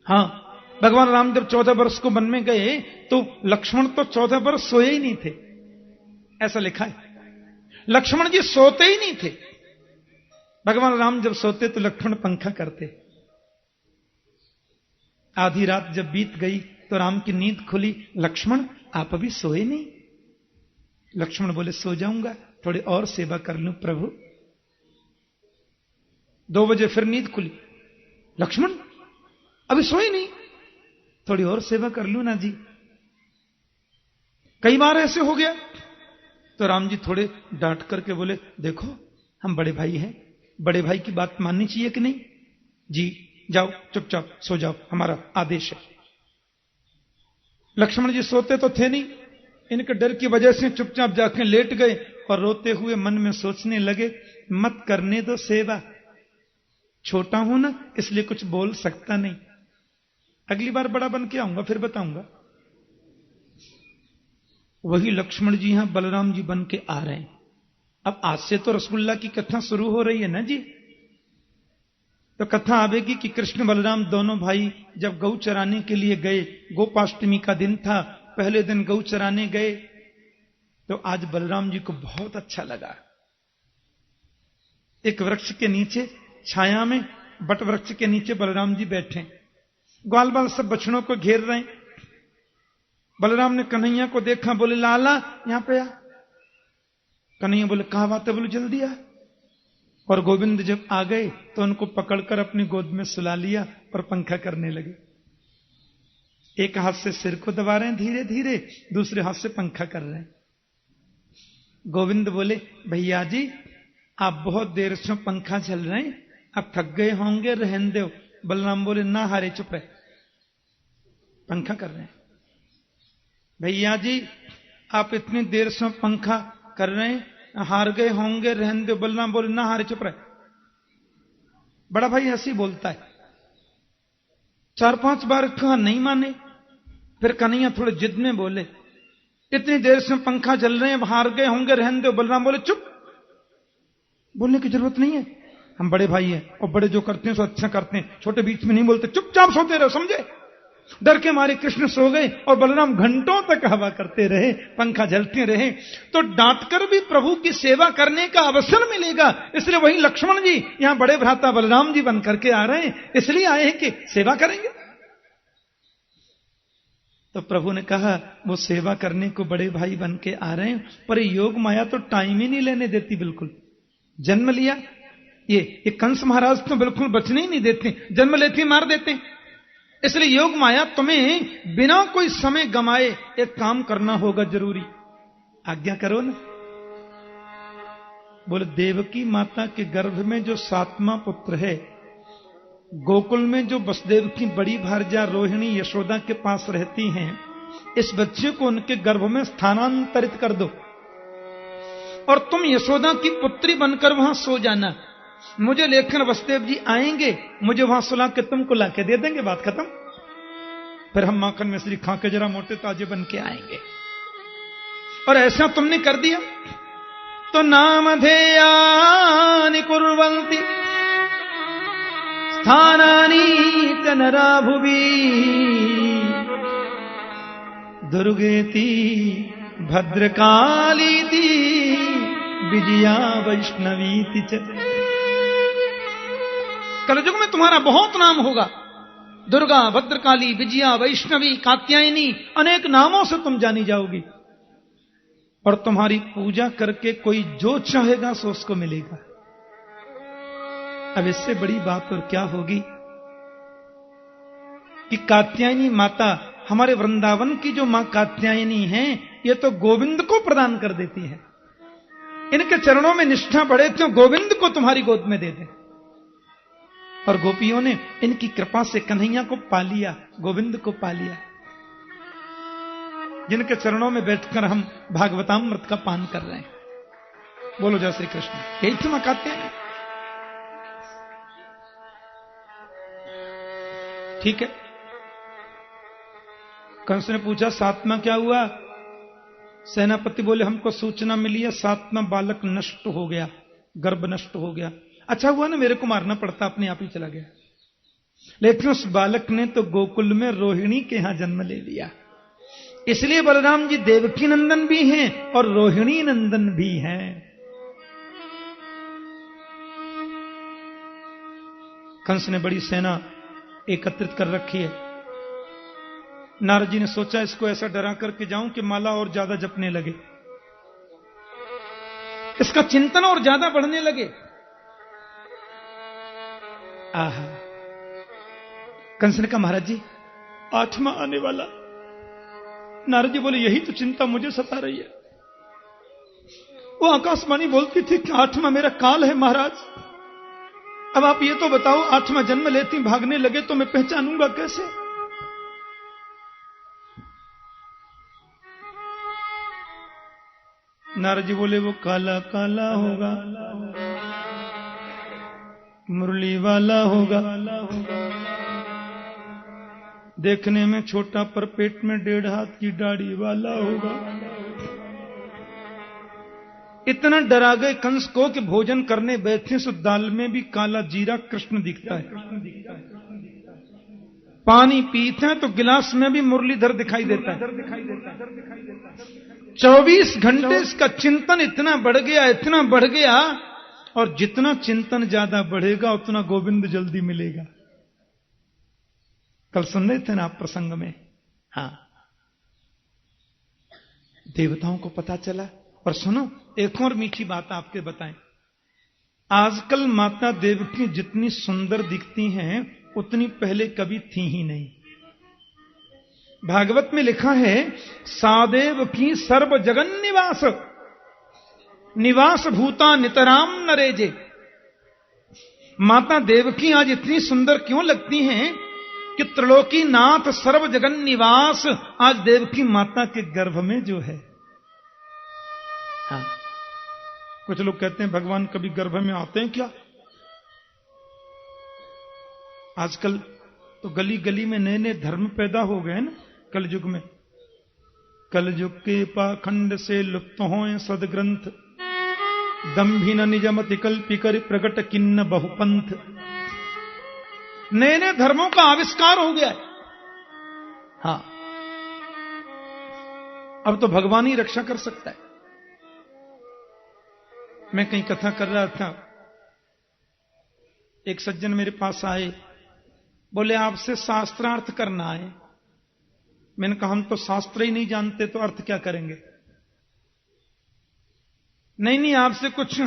हाँ, भगवान राम जब 14 वर्ष को वन में गए तो लक्ष्मण तो 14 वर्ष सोए ही नहीं थे, ऐसा लिखा है। लक्ष्मण जी सोते ही नहीं थे। भगवान राम जब सोते तो लक्ष्मण पंखा करते। आधी रात जब बीत गई तो राम की नींद खुली, लक्ष्मण आप अभी सोए नहीं? लक्ष्मण बोले सो जाऊंगा, थोड़ी और सेवा कर लूं प्रभु। 2 बजे फिर नींद खुली, लक्ष्मण अभी सोए नहीं, थोड़ी और सेवा कर लूं ना जी। कई बार ऐसे हो गया तो राम जी थोड़े डांट करके बोले देखो हम बड़े भाई हैं, बड़े भाई की बात माननी चाहिए कि नहीं? जी जाओ चुपचाप सो जाओ, हमारा आदेश है। लक्ष्मण जी सोते तो थे नहीं, इनके डर की वजह से चुपचाप जाके लेट गए और रोते हुए मन में सोचने लगे मत करने दो सेवा, छोटा हूं ना इसलिए कुछ बोल सकता नहीं, अगली बार बड़ा बन के आऊंगा फिर बताऊंगा। वही लक्ष्मण जी यहां बलराम जी बन के आ रहे हैं। अब आज से तो रसगुल्ला की कथा शुरू हो रही है ना जी, तो कथा आवेगी कि कृष्ण बलराम दोनों भाई जब गौ चराने के लिए गए, गोपाष्टमी का दिन था, पहले दिन गौ चराने गए, तो आज बलराम जी को बहुत अच्छा लगा। एक वृक्ष के नीचे छाया में, बट वृक्ष के नीचे बलराम जी बैठे, ग्वाल बाल सब बछड़ों को घेर रहे हैं। बलराम ने कन्हैया को देखा, बोले लाला यहां पे आ। कन्हैया बोले कहा बात है? बोले जल्दी आ। और गोविंद जब आ गए तो उनको पकड़कर अपनी गोद में सुला लिया और पंखा करने लगे। एक हाथ से सिर को दबा रहे हैं धीरे धीरे, दूसरे हाथ से पंखा कर रहे हैं। गोविंद बोले भैया जी आप बहुत देर से पंखा चल रहे हैं, अब थक गए होंगे, रहने दो। बलराम बोले ना हारे चुप है, पंखा कर रहे हैं। भैया जी आप इतनी देर से पंखा कर रहे हैं, हार गए होंगे, रहने दो। बलराम बोले ना हारे चुप रहे। बड़ा भाई ऐसी बोलता है। 4-5 बार कहा नहीं माने, फिर कन्हैया थोड़े जिद में बोले इतनी देर से पंखा चल रहे हैं, हार गए होंगे, रहने दो। बलराम बोले चुप, बोलने की जरूरत नहीं है, हम बड़े भाई हैं और बड़े जो करते हैं सो अच्छा करते हैं, छोटे बीच में नहीं बोलते, चुपचाप सोते रहो, समझे? डर के मारे कृष्ण सो गए और बलराम घंटों तक हवा करते रहे, पंखा झलते रहे। तो डांटकर भी प्रभु की सेवा करने का अवसर मिलेगा, इसलिए वही लक्ष्मण जी यहां बड़े भ्राता बलराम जी बन करके आ रहे हैं, इसलिए आए हैं कि सेवा करेंगे। तो प्रभु ने कहा वो सेवा करने को बड़े भाई बन के आ रहे हैं, पर योग माया तो टाइम ही नहीं लेने देती। बिल्कुल जन्म लिया, ये कंस महाराज तो बिल्कुल बचने ही नहीं देते, जन्म लेते मार देते। इसलिए योग माया तुम्हें बिना कोई समय गमाए एक काम करना होगा जरूरी, आज्ञा करो ना। बोले देवकी माता के गर्भ में जो 7वां पुत्र है, गोकुल में जो वसुदेव की बड़ी भार्या रोहिणी यशोदा के पास रहती हैं, इस बच्चे को उनके गर्भ में स्थानांतरित कर दो और तुम यशोदा की पुत्री बनकर वहां सो जाना। मुझे लेकर वसुदेव जी आएंगे, मुझे वहां सुला के तुमको लाके दे देंगे, बात खत्म। फिर हम माखन मिश्री खा के जरा मोटे ताजे बन के आएंगे। और ऐसा तुमने कर दिया तो नामधेयानि कुर्वन्ति स्थानानि च नरा भुवि दुर्गेति भद्रकालीति विजया वैष्णवीति च। कलयुग में तुम्हारा बहुत नाम होगा, दुर्गा, भद्रकाली, विजया, वैष्णवी, कात्यायनी, अनेक नामों से तुम जानी जाओगी। और तुम्हारी पूजा करके कोई जो चाहेगा सो उसको मिलेगा। अब इससे बड़ी बात और क्या होगी कि कात्यायनी माता, हमारे वृंदावन की जो मां कात्यायनी है, ये तो गोविंद को प्रदान कर देती है। इनके चरणों में निष्ठा बढ़े तो गोविंद को तुम्हारी गोद में दे दे। और गोपियों ने इनकी कृपा से कन्हैया को पा लिया, गोविंद को पा लिया, जिनके चरणों में बैठकर हम भागवतामृत का पान कर रहे हैं। बोलो जय श्री कृष्ण। यही तुम कहते हैं, ठीक है। कंस ने पूछा 7वां क्या हुआ? सेनापति बोले हमको सूचना मिली है 7वां बालक नष्ट हो गया, गर्भ नष्ट हो गया। अच्छा हुआ ना मेरे को मारना पड़ता, अपने आप ही चला गया। लेकिन उस बालक ने तो गोकुल में रोहिणी के यहां जन्म ले लिया। इसलिए बलराम जी देवकी नंदन भी हैं और रोहिणी नंदन भी हैं। कंस ने बड़ी सेना एकत्रित कर रखी है। नारद जी ने सोचा इसको ऐसा डरा करके जाऊं कि माला और ज्यादा जपने लगे, इसका चिंतन और ज्यादा बढ़ने लगे। आहा, कंस ने कहा महाराज जी 8वां आने वाला। नारद जी बोले यही तो चिंता मुझे सता रही है। वो आकाशवाणी बोलती थी कि 8वां मेरा काल है महाराज। अब आप ये तो बताओ 8वां जन्म लेती भागने लगे तो मैं पहचानूंगा कैसे? नारद जी बोले वो काला काला होगा, मुरली वाला होगा, देखने में छोटा पर पेट में 1.5 हाथ की दाढ़ी वाला होगा। इतना डरा गए कंस को कि भोजन करने बैठे सो दाल में भी काला जीरा कृष्ण दिखता है। पानी पीते हैं तो गिलास में भी मुरलीधर दिखाई देता है। 24 घंटे इसका चिंतन इतना बढ़ गया, इतना बढ़ गया, और जितना चिंतन ज्यादा बढ़ेगा उतना गोविंद जल्दी मिलेगा। कल सुन रहे थे ना आप प्रसंग में। हाँ, देवताओं को पता चला। और सुनो एक और मीठी बात आपके बताएं। आजकल माता देवकी जितनी सुंदर दिखती हैं उतनी पहले कभी थी ही नहीं। भागवत में लिखा है सादेव की सर्व जगन निवास, निवास भूता नितराम नरेजे। माता देवकी आज इतनी सुंदर क्यों लगती हैं कि त्रिलोकी नाथ सर्व जगन निवास आज देवकी माता के गर्भ में जो है। हाँ, कुछ लोग कहते हैं भगवान कभी गर्भ में आते हैं क्या? आजकल तो गली गली में नए नए धर्म पैदा हो गए ना कलयुग में। कलयुग के पाखंड से लुप्त होए सदग्रंथ, दंभिन निजमति कल्पिकर प्रगट किन्न बहुपंथ। नए नए धर्मों का आविष्कार हो गया है। हाँ, अब तो भगवान ही रक्षा कर सकता है। मैं कहीं कथा कर रहा था, एक सज्जन मेरे पास आए, बोले आपसे शास्त्रार्थ करना है। मैंने कहा हम तो शास्त्र ही नहीं जानते तो अर्थ क्या करेंगे? नहीं नहीं, आपसे कुछ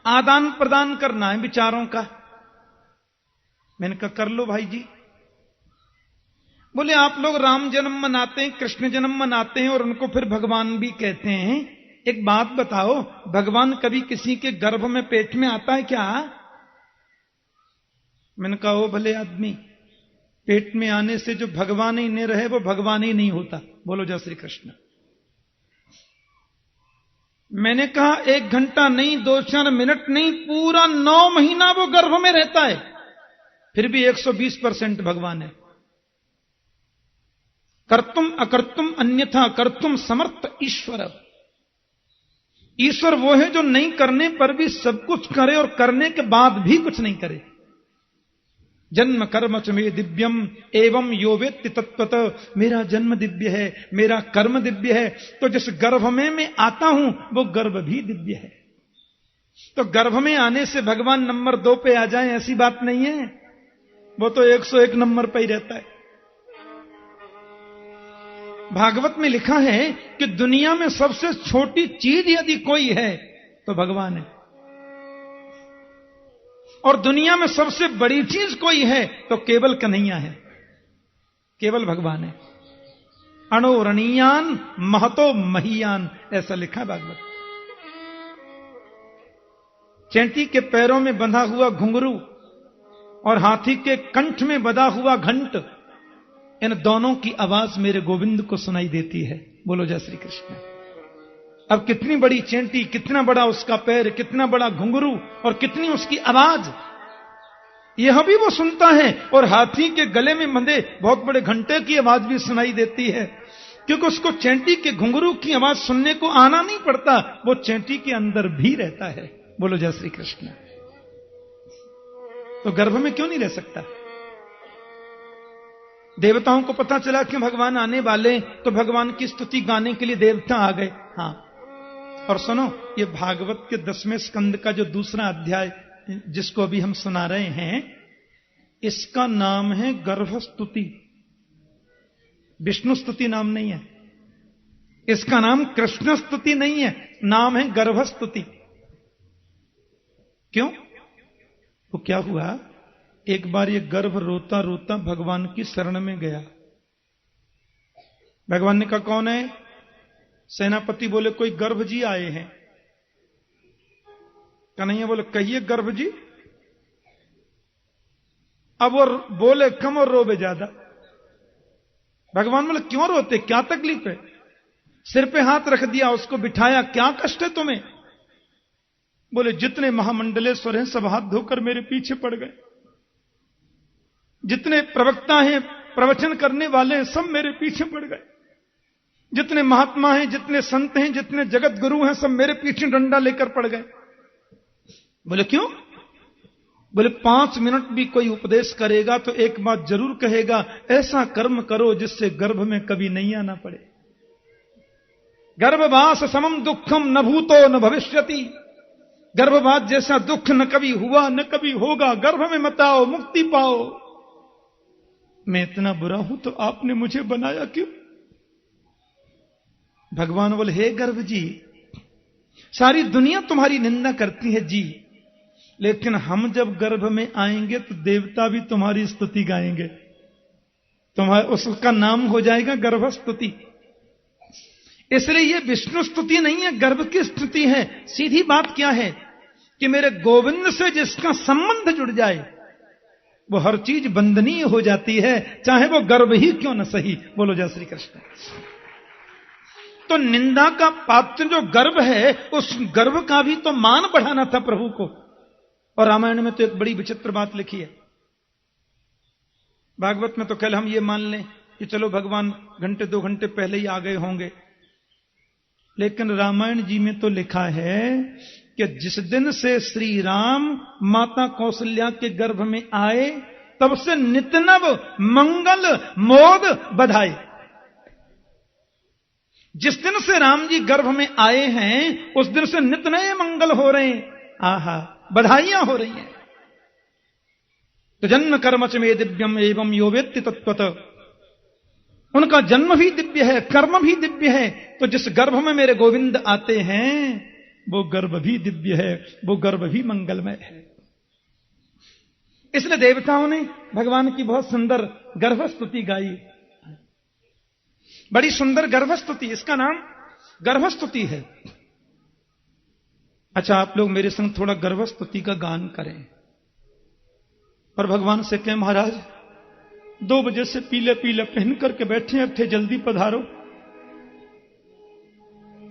आदान प्रदान करना है विचारों का। मैंने कहा कर लो भाई जी। बोले आप लोग राम जन्म मनाते हैं, कृष्ण जन्म मनाते हैं और उनको फिर भगवान भी कहते हैं। एक बात बताओ, भगवान कभी किसी के गर्भ में पेट में आता है क्या? मैंने कहा ओ भले आदमी, पेट में आने से जो भगवान ही नहीं रहे वो भगवान ही नहीं होता। बोलो जय श्री कृष्ण। मैंने कहा 1 घंटा नहीं, 2-4 मिनट नहीं, पूरा 9 महीना वो गर्भ में रहता है, फिर भी 120% भगवान है। कर्तुम अकर्तुम अन्यथा कर्तुम समर्थ ईश्वर। ईश्वर वो है जो नहीं करने पर भी सब कुछ करे और करने के बाद भी कुछ नहीं करे। जन्म कर्म च मे दिव्यम एवं यो वेत्ति तत्त्वतः। मेरा जन्म दिव्य है, मेरा कर्म दिव्य है, तो जिस गर्भ में मैं आता हूं वो गर्भ भी दिव्य है। तो गर्भ में आने से भगवान नंबर 2 पे आ जाए ऐसी बात नहीं है, वो तो 101 नंबर पे ही रहता है। भागवत में लिखा है कि दुनिया में सबसे छोटी चीज यदि कोई है तो भगवान है, और दुनिया में सबसे बड़ी चीज कोई है तो केवल कन्हैया है, केवल भगवान है। अणोरणीयान महतो महीयान, ऐसा लिखा भागवत। चैंटी के पैरों में बंधा हुआ घुंघरू और हाथी के कंठ में बंधा हुआ घंट, इन दोनों की आवाज मेरे गोविंद को सुनाई देती है। बोलो जय श्री कृष्ण। अब कितनी बड़ी चेंटी, कितना बड़ा उसका पैर, कितना बड़ा घुंघरू और कितनी उसकी आवाज, यह भी वो सुनता है। और हाथी के गले में बंधे बहुत बड़े घंटे की आवाज भी सुनाई देती है, क्योंकि उसको चेंटी के घुंघरू की आवाज सुनने को आना नहीं पड़ता, वो चेंटी के अंदर भी रहता है। बोलो जय श्री कृष्ण। तो गर्भ में क्यों नहीं रह सकता? देवताओं को पता चला कि भगवान आने वाले, तो भगवान की स्तुति गाने के लिए देवता आ गए। हाँ, और सुनो, ये भागवत के 10वें स्कंद का जो दूसरा अध्याय जिसको अभी हम सुना रहे हैं, इसका नाम है गर्भस्तुति। विष्णु स्तुति नाम नहीं है इसका, नाम कृष्ण स्तुति नहीं है, नाम है गर्भस्तुति। क्यों? तो क्या हुआ, एक बार ये गर्भ रोता रोता भगवान की शरण में गया। भगवान ने कहा कौन है? सेनापति बोले कोई गर्भ जी आए हैं। कन्हैया बोले कहिए गर्भ जी। अब वो बोले कम और रोवे ज्यादा। भगवान बोले क्यों रोते, क्या तकलीफ है? सिर पे हाथ रख दिया, उसको बिठाया, क्या कष्ट है तुम्हें? बोले जितने महामंडलेश्वर हैं सब हाथ धोकर मेरे पीछे पड़ गए, जितने प्रवक्ता हैं, प्रवचन करने वाले हैं, सब मेरे पीछे पड़ गए, जितने महात्मा हैं, जितने संत हैं, जितने जगत गुरु हैं, सब मेरे पीछे डंडा लेकर पड़ गए। बोले क्यों? बोले 5 मिनट भी कोई उपदेश करेगा तो एक बात जरूर कहेगा, ऐसा कर्म करो जिससे गर्भ में कभी नहीं आना पड़े। गर्भवास समम दुखम न भूतो न भविष्यति। गर्भवास जैसा दुख न कभी हुआ न कभी होगा। गर्भ में मत आओ, मुक्ति पाओ। मैं इतना बुरा हूं तो आपने मुझे बनाया क्यों? भगवान बोले हे गर्भ जी, सारी दुनिया तुम्हारी निंदा करती है जी, लेकिन हम जब गर्भ में आएंगे तो देवता भी तुम्हारी स्तुति गाएंगे। तुम्हारा उसका नाम हो जाएगा गर्भस्तुति। इसलिए ये विष्णु स्तुति नहीं है, गर्भ की स्तुति है। सीधी बात क्या है कि मेरे गोविंद से जिसका संबंध जुड़ जाए वो हर चीज वंदनीय हो जाती है, चाहे वो गर्भ ही क्यों न सही। बोलो जय श्री कृष्ण। तो निंदा का पात्र जो गर्भ है, उस गर्भ का भी तो मान बढ़ाना था प्रभु को। और रामायण में तो एक बड़ी विचित्र बात लिखी है। भागवत में तो कल हम ये मान लें कि चलो भगवान घंटे 2 घंटे पहले ही आ गए होंगे, लेकिन रामायण जी में तो लिखा है कि जिस दिन से श्री राम माता कौशल्या के गर्भ में आए, तब से नितनव मंगल मोद बधाई। जिस दिन से राम जी गर्भ में आए हैं, उस दिन से नित नए मंगल हो रहे हैं। आहा, बधाइयां हो रही हैं। तो जन्म कर्मच में दिव्यम एवं यो वेत्ति तत्वत। उनका जन्म भी दिव्य है, कर्म भी दिव्य है। तो जिस गर्भ में मेरे गोविंद आते हैं, वो गर्भ भी दिव्य है, वो गर्भ भी मंगलमय है। इसलिए देवताओं ने भगवान की बहुत सुंदर गर्भस्तुति गाई। बड़ी सुंदर गर्भस्तुति, इसका नाम गर्भस्तुति है। अच्छा, आप लोग मेरे संग थोड़ा गर्भस्तुति का गान करें और भगवान से कहें महाराज 2 बजे से पीले पीले पहन करके बैठे अब थे, जल्दी पधारो।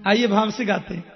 आइए भाव से गाते हैं।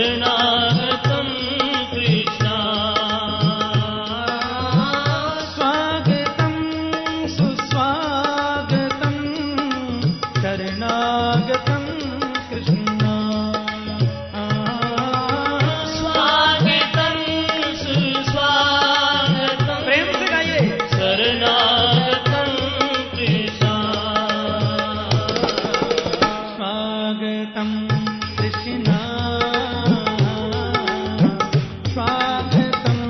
शरणागतं कृष्ण स्वागतं सुस्वागतं शरणागतं कृष्ण स्वागतं सुस्वागतं प्रेम से गाइए शरणागतं कृष्ण स्वागतं कृष्ण स्वागतं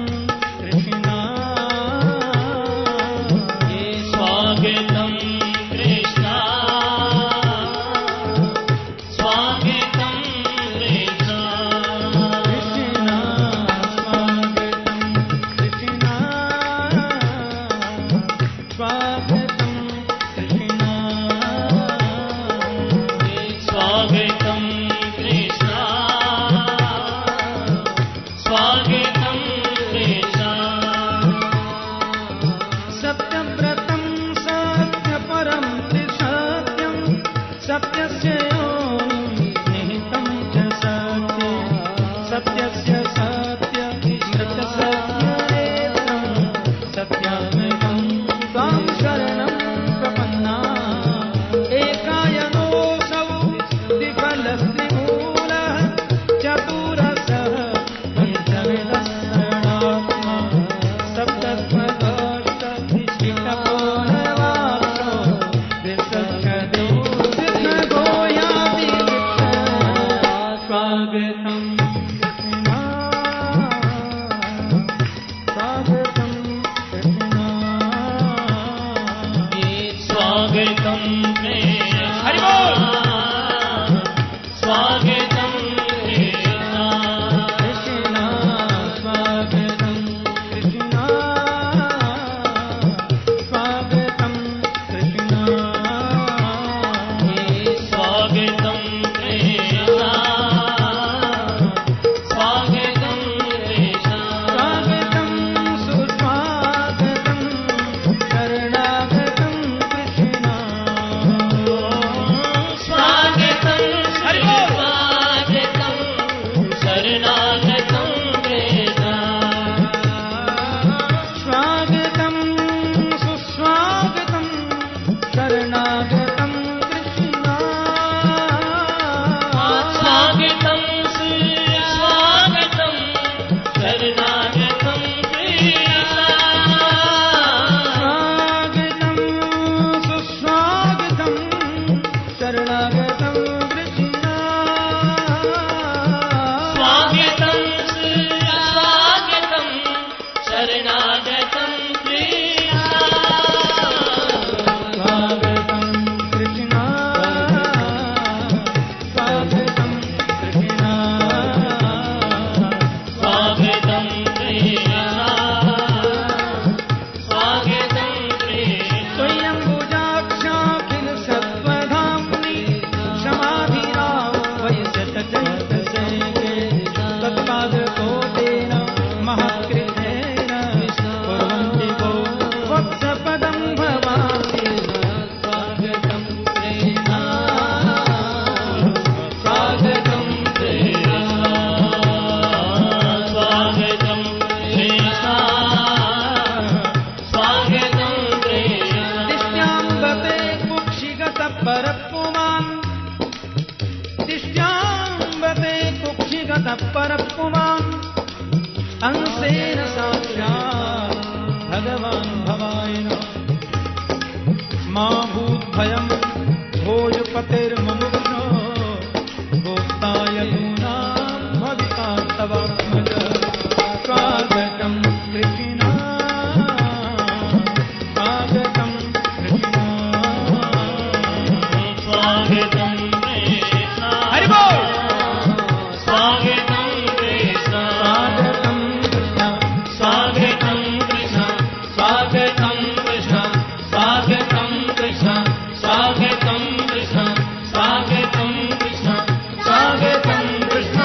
कृष्ण स्वागतं कृष्ण स्वागतं कृष्ण कृष्ण स्वागतं कृष्ण स्वागतं कृष्ण स्वागतं कृष्ण स्वागतं कृष्ण सत्यव्रतं सत्यपरं त्रिसत्यं सत्यस्य निहितं च सत्ये सत्यस्य सत्य मृतसत्यरेत्रं सत्यामृतं त्वां शरणं प्रपन्ना एकायनोऽसौ द्विफलस्त्रिमूलः चतुरसः पञ्चविधः सप्तत्वदोष्टधिष्ठितपोनवासो विसर्जते स्वागतं कृष्ण स्वागतं कृष्ण स्वागतं कृष्ण हरि बोल स्वागतं कृष्ण कृष्ण स्वागतं कृष्ण स्वागतं कृष्ण स्वागतं कृष्ण स्वागतं कृष्ण स्वागतं सुस्वागतं शरणागतं कृष्ण स्वागतं हरि बोल स्वागतं शरणागतं कृष्ण स्वागतं सुस्वागतं शरणागतं कृष्ण स्वागतं सुस्वागतं शरणागतं कृष्ण स्वागतं सुस्वागतं शरणागतं कृष्ण स्वागतं सुस्वागतं शरणागतं कृष्ण स्वागतं कृष्ण स्वागतं कृष्ण स्वागतं कृष्ण स्वागतं कृष्ण स्वयंभुजाक्षाखिल सत्त्वधाम्नि क्षमाभिराम वयसतचैतसेके तत्पादकोटेन महत्कृतेन कुर्वन्ति वो वत्सपदं भवामि स्वागतं कृष्ण स्वागतं कृष्ण स्वागतं कृष्ण स्वागतं कृष्ण दिष्ट्याम्बते कुक्षिगतः परपुमान् दिष्ट्याम्बते कुक्षिगतः परपुमान् अंशेन साक्षात् भगवान् भवाय नमः मा भूद्भयं भोजपतिर्मुमुक्षो गोप्ताय दूनां भविता तवात्मज स्वागतं कृष्ण स्वागतं कृष्ण स्वागतं कृष्ण हरि बोल स्वागतं कृष्ण स्वागतं कृष्ण स्वागतं कृष्ण स्वागतं कृष्ण स्वागतं कृष्ण स्वागतं कृष्ण स्वागतं कृष्ण स्वागतं कृष्ण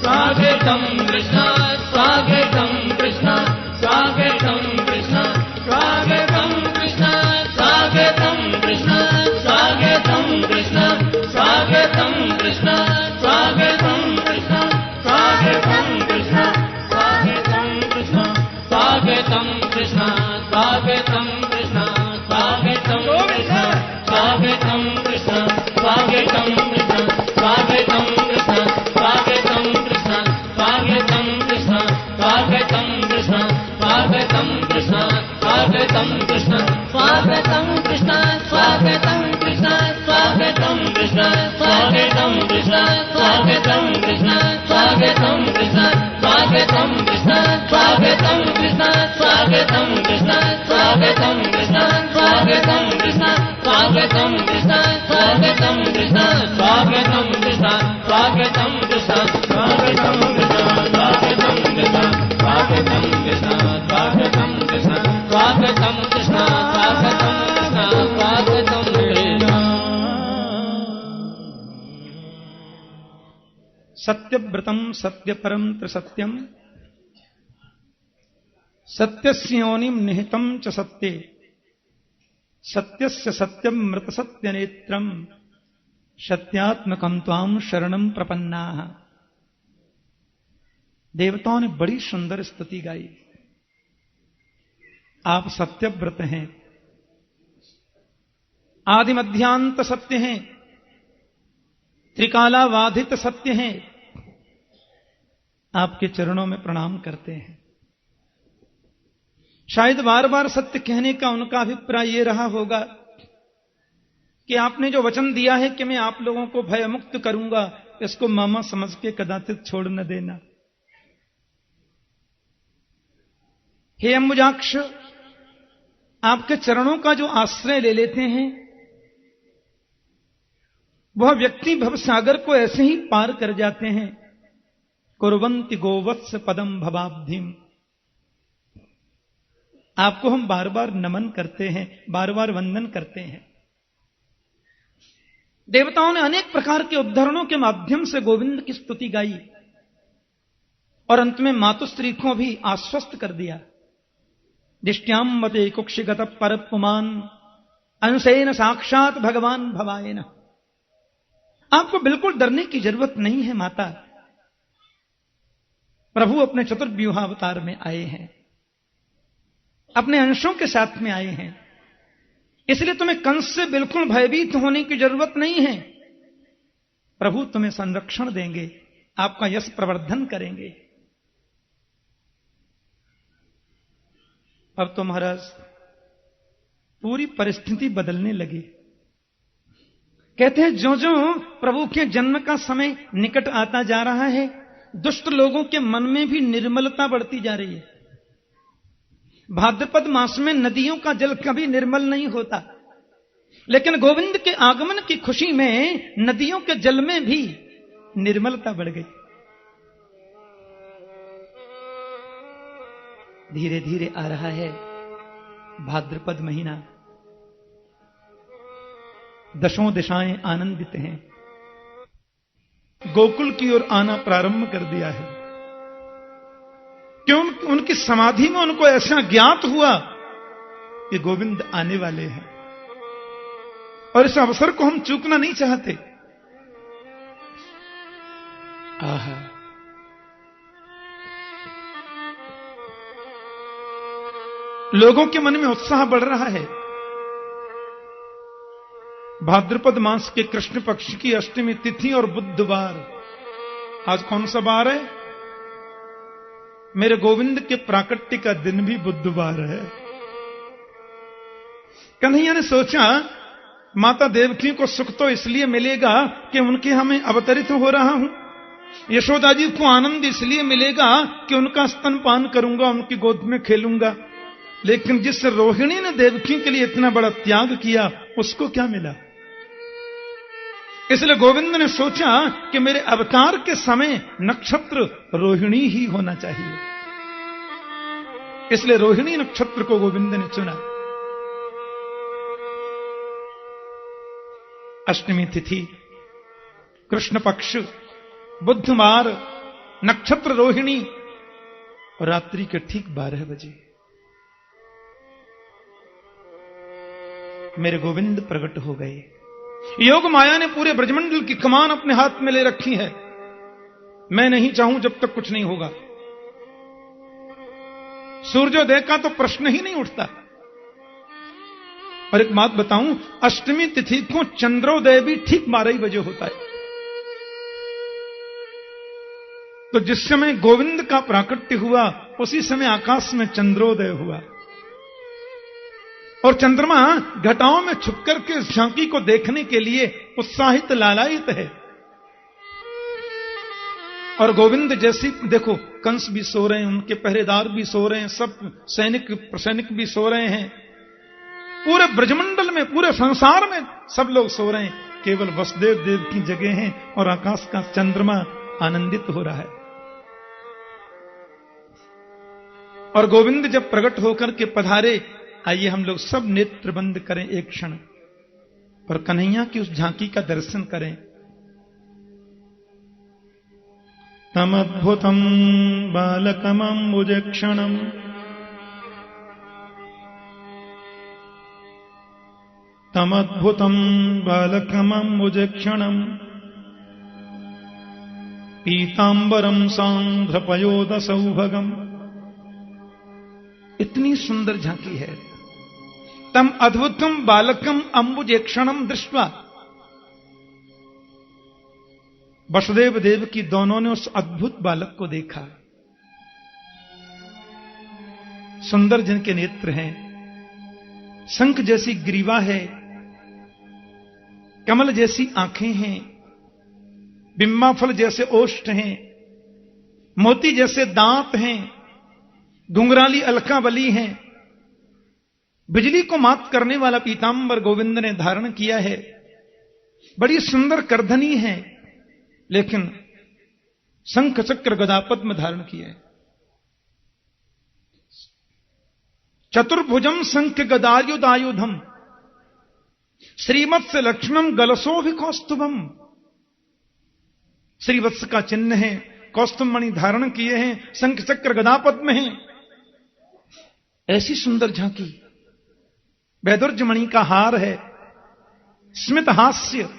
स्वागतं कृष्ण स्वागतं कृष्ण स्वागतं कृष्ण स्वागतं कृष्ण स्वागतं कृष्ण स्वागतं कृष्ण स्वागतं कृष्ण स्वागतं कृष्ण स्वागतं स्वागतं कृष्ण स्वागतं कृष्ण स्वागतं कृष्ण स्वागतं कृष्ण स्वागतं कृष्ण स्वागतं कृष्ण स्वागतं कृष्ण स्वागतं कृष्ण स्वागतं कृष्ण स्वागतं कृष्ण स्वागतं कृष्ण स्वागतं कृष्ण स्वागतं कृष्ण स्वागतं कृष्ण स्वागतं कृष्ण स्वागतं कृष्ण स्वागतं कृष्ण। सत्यव्रतम सत्यपरम त्रिसत्यम सत्यस्योनिम निहितम च सत्ये सत्यस्य सत्यम मृत सत्य नेत्रम सत्यात्मकम त्वाम शरणम प्रपन्नाः। देवताओं ने बड़ी सुंदर स्तुति गाई। आप सत्यव्रत हैं, आदि मध्यांत सत्य हैं, त्रिकालावाधित सत्य हैं। आपके चरणों में प्रणाम करते हैं। शायद बार बार सत्य कहने का उनका अभिप्राय यह रहा होगा कि आपने जो वचन दिया है कि मैं आप लोगों को भयमुक्त करूंगा, इसको मामा समझ के कदाचित छोड़ न देना। हे अंबुजाक्ष, आपके चरणों का जो आश्रय ले लेते हैं वह व्यक्ति भवसागर को ऐसे ही पार कर जाते हैं। कुर्वन्ति गोवत्स पदम भवाब्धिम। आपको हम बार बार नमन करते हैं, बार बार वंदन करते हैं। देवताओं ने अनेक प्रकार के उद्धरणों के माध्यम से गोविंद की स्तुति गाई और अंत में मातुश्री को भी आश्वस्त कर दिया। दिष्ट्याम मते कुक्षिगत परपुमान अंशेन साक्षात भगवान भवायेन। आपको बिल्कुल डरने की जरूरत नहीं है माता। प्रभु अपने चतुर्व्यूहावतार में आए हैं, अपने अंशों के साथ में आए हैं, इसलिए तुम्हें कंस से बिल्कुल भयभीत होने की जरूरत नहीं है। प्रभु तुम्हें संरक्षण देंगे, आपका यश प्रवर्धन करेंगे। अब तो महाराज पूरी परिस्थिति बदलने लगी। कहते हैं ज्यों ज्यों प्रभु के जन्म का समय निकट आता जा रहा है, दुष्ट लोगों के मन में भी निर्मलता बढ़ती जा रही है। भाद्रपद मास में नदियों का जल कभी निर्मल नहीं होता, लेकिन गोविंद के आगमन की खुशी में नदियों के जल में भी निर्मलता बढ़ गई। धीरे धीरे आ रहा है भाद्रपद महीना। दशों दिशाएं आनंदित हैं। गोकुल की ओर आना प्रारंभ कर दिया है। क्यों? उनकी समाधि में उनको ऐसा ज्ञात हुआ कि गोविंद आने वाले हैं और इस अवसर को हम चूकना नहीं चाहते। आहा, लोगों के मन में उत्साह बढ़ रहा है। भाद्रपद मास के कृष्ण पक्ष की अष्टमी तिथि और बुधवार। आज कौन सा बार है? मेरे गोविंद के प्राकट्य का दिन भी बुधवार है। कन्हैया ने सोचा माता देवकी को सुख तो इसलिए मिलेगा कि उनके हमें अवतरित हो रहा हूं। यशोदा जी को आनंद इसलिए मिलेगा कि उनका स्तनपान करूंगा, उनकी गोद में खेलूंगा। लेकिन जिस रोहिणी ने देवकी के लिए इतना बड़ा त्याग किया, उसको क्या मिला? इसलिए गोविंद ने सोचा कि मेरे अवतार के समय नक्षत्र रोहिणी ही होना चाहिए। इसलिए रोहिणी नक्षत्र को गोविंद ने चुना। अष्टमी तिथि, कृष्ण पक्ष, बुधवार, नक्षत्र रोहिणी और रात्रि के ठीक 12 बजे मेरे गोविंद प्रकट हो गए। योग माया ने पूरे ब्रजमंडल की कमान अपने हाथ में ले रखी है। मैं नहीं चाहूं जब तक कुछ नहीं होगा। सूर्योदय का तो प्रश्न ही नहीं उठता। और एक बात बताऊं, अष्टमी तिथि को चंद्रोदय भी ठीक 12 बजे होता है। तो जिस समय गोविंद का प्राकट्य हुआ उसी समय आकाश में चंद्रोदय हुआ और चंद्रमा घटाओं में छुप करके झांकी को देखने के लिए उत्साहित लालायित है। और गोविंद जैसी देखो, कंस भी सो रहे हैं, उनके पहरेदार भी सो रहे हैं, सब सैनिक प्रसैनिक भी सो रहे हैं, पूरे ब्रजमंडल में, पूरे संसार में सब लोग सो रहे हैं, केवल वसुदेव देव की जगह है और आकाश का चंद्रमा आनंदित हो रहा है। और गोविंद जब प्रकट होकर के पधारे, आइए हम लोग सब नेत्र बंद करें एक क्षण और कन्हैया की उस झांकी का दर्शन करें। तमद्भुतम् बालकमम्बुजक्षणम् तमद्भुतम् बालकमम्बुजक्षणम् पीताम्बरम् सांध्रपयोदसौभगम्। इतनी सुंदर झांकी है। तम अद्भुतम बालकम अंबुजेक्षणम दृष्ट्वा, वसुदेव देव की दोनों ने उस अद्भुत बालक को देखा। सुंदर जिनके नेत्र हैं, शंख जैसी ग्रीवा है, कमल जैसी आंखें हैं, बिम्बाफल जैसे ओष्ठ हैं, मोती जैसे दांत हैं, घुंघराली अलकावली हैं, बिजली को मात करने वाला पीतांबर गोविंद ने धारण किया है। बड़ी सुंदर करधनी है, लेकिन शंख चक्र गदा पद्म धारण किया है। चतुर्भुजम शंख गदायुधायुधम श्रीवत्स लक्ष्मणम गलसोभिकौस्तुभम। श्रीवत्स का चिन्ह है, कौस्तुभ मणि धारण किए हैं, शंख चक्र गदा पद्म है। ऐसी सुंदर झांकी, वैदुर्य मणि का हार है, स्मित हास्य।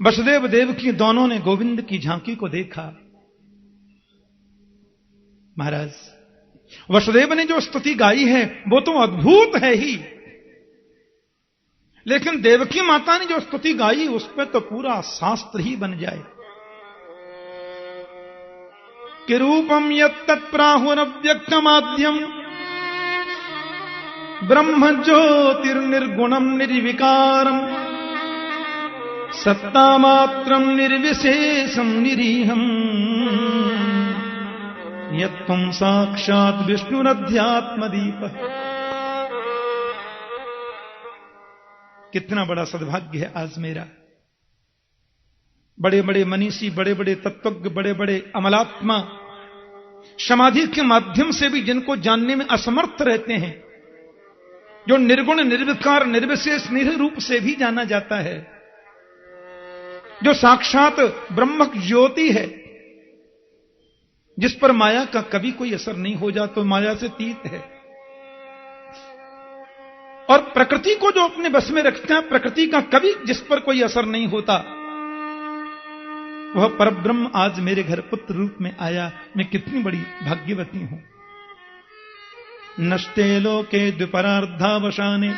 वसुदेव देव की दोनों ने गोविंद की झांकी को देखा। महाराज, वसुदेव ने जो स्तुति गाई है वो तो अद्भुत है ही, लेकिन देवकी माता ने जो स्तुति गाई उस पर तो पूरा शास्त्र ही बन जाए। कि रूपम यत्तत्प्राहुरव्यक्तमाद्यम ब्रह्म ज्योतिर्निर्गुणम निर्विकारम सत्तामात्रम निर्विशेषम निरीहम यत्त्वं साक्षात् विष्णुरध्यात्मदीप। कितना बड़ा सद्भाग्य है आज मेरा। बड़े बड़े मनीषी, बड़े बड़े तत्वज्ञ, बड़े बड़े अमलात्मा समाधि के माध्यम से भी जिनको जानने में असमर्थ रहते हैं, जो निर्गुण निर्विकार निर्विशेष निर्रूप से भी जाना जाता है, जो साक्षात ब्रह्म ज्योति है, जिस पर माया का कभी कोई असर नहीं हो जाता, तो माया से तीत है, और प्रकृति को जो अपने बस में रखते हैं, प्रकृति का कभी जिस पर कोई असर नहीं होता, वह परब्रह्म आज मेरे घर पुत्र रूप में आया। मैं कितनी बड़ी भाग्यवती हूं। नष्टे लोके द्विपरार्धावसाने।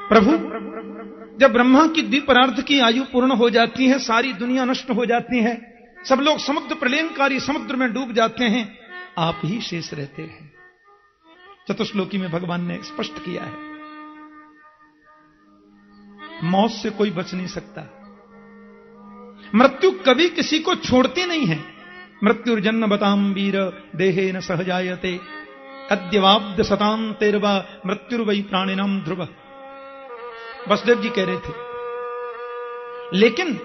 प्रभु, जब ब्रह्मा की द्विपरार्ध की आयु पूर्ण हो जाती है, सारी दुनिया नष्ट हो जाती है, सब लोग समुद्र प्रलयंकारी समुद्र में डूब जाते हैं, आप ही शेष रहते हैं। चतुश्लोकी में भगवान ने स्पष्ट किया है, मौत से कोई बच नहीं सकता। मृत्यु कभी किसी को छोड़ती नहीं है। मृत्युर्जन्म बताम वीर देहे न सहजायते अद्यवाब्द सताम तेरवा मृत्युर्वै प्राणिनाम ध्रुव। वसुदेव जी कह रहे थे, लेकिन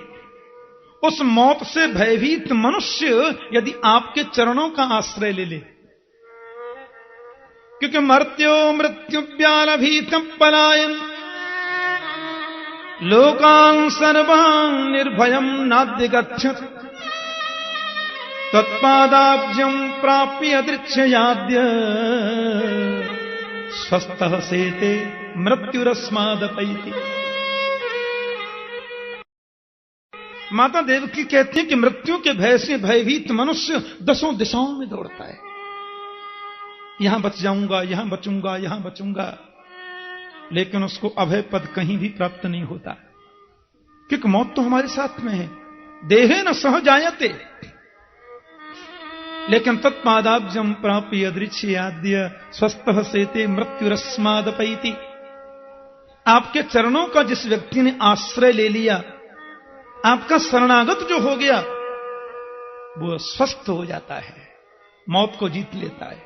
उस मौत से भयभीत मनुष्य यदि आपके चरणों का आश्रय ले ले, क्योंकि मर्त्यो मृत्युव्यालभीतं पलायन लोकान् सर्वान् निर्भयं नाद्यगच्छत् तत्पादाब्जं प्राप्य दृच्छयाद्य स्वस्थः सेते मृत्युरस्मादपैति। माता देवकी कहती है कि मृत्यु के भय से भयभीत मनुष्य दसों दिशाओं में दौड़ता है, यहां बच जाऊंगा, यहां बचूंगा, यहां बचूंगा, लेकिन उसको अभय पद कहीं भी प्राप्त नहीं होता, क्योंकि मौत तो हमारे साथ में है। देहे न सह जायते, लेकिन तत्पादाब्जं प्राप्य दृच्छयाद्य स्वस्थः सेते मृत्युरस्मादपैति। आपके चरणों का जिस व्यक्ति ने आश्रय ले लिया, आपका शरणागत जो हो गया वो स्वस्थ हो जाता है, मौत को जीत लेता है।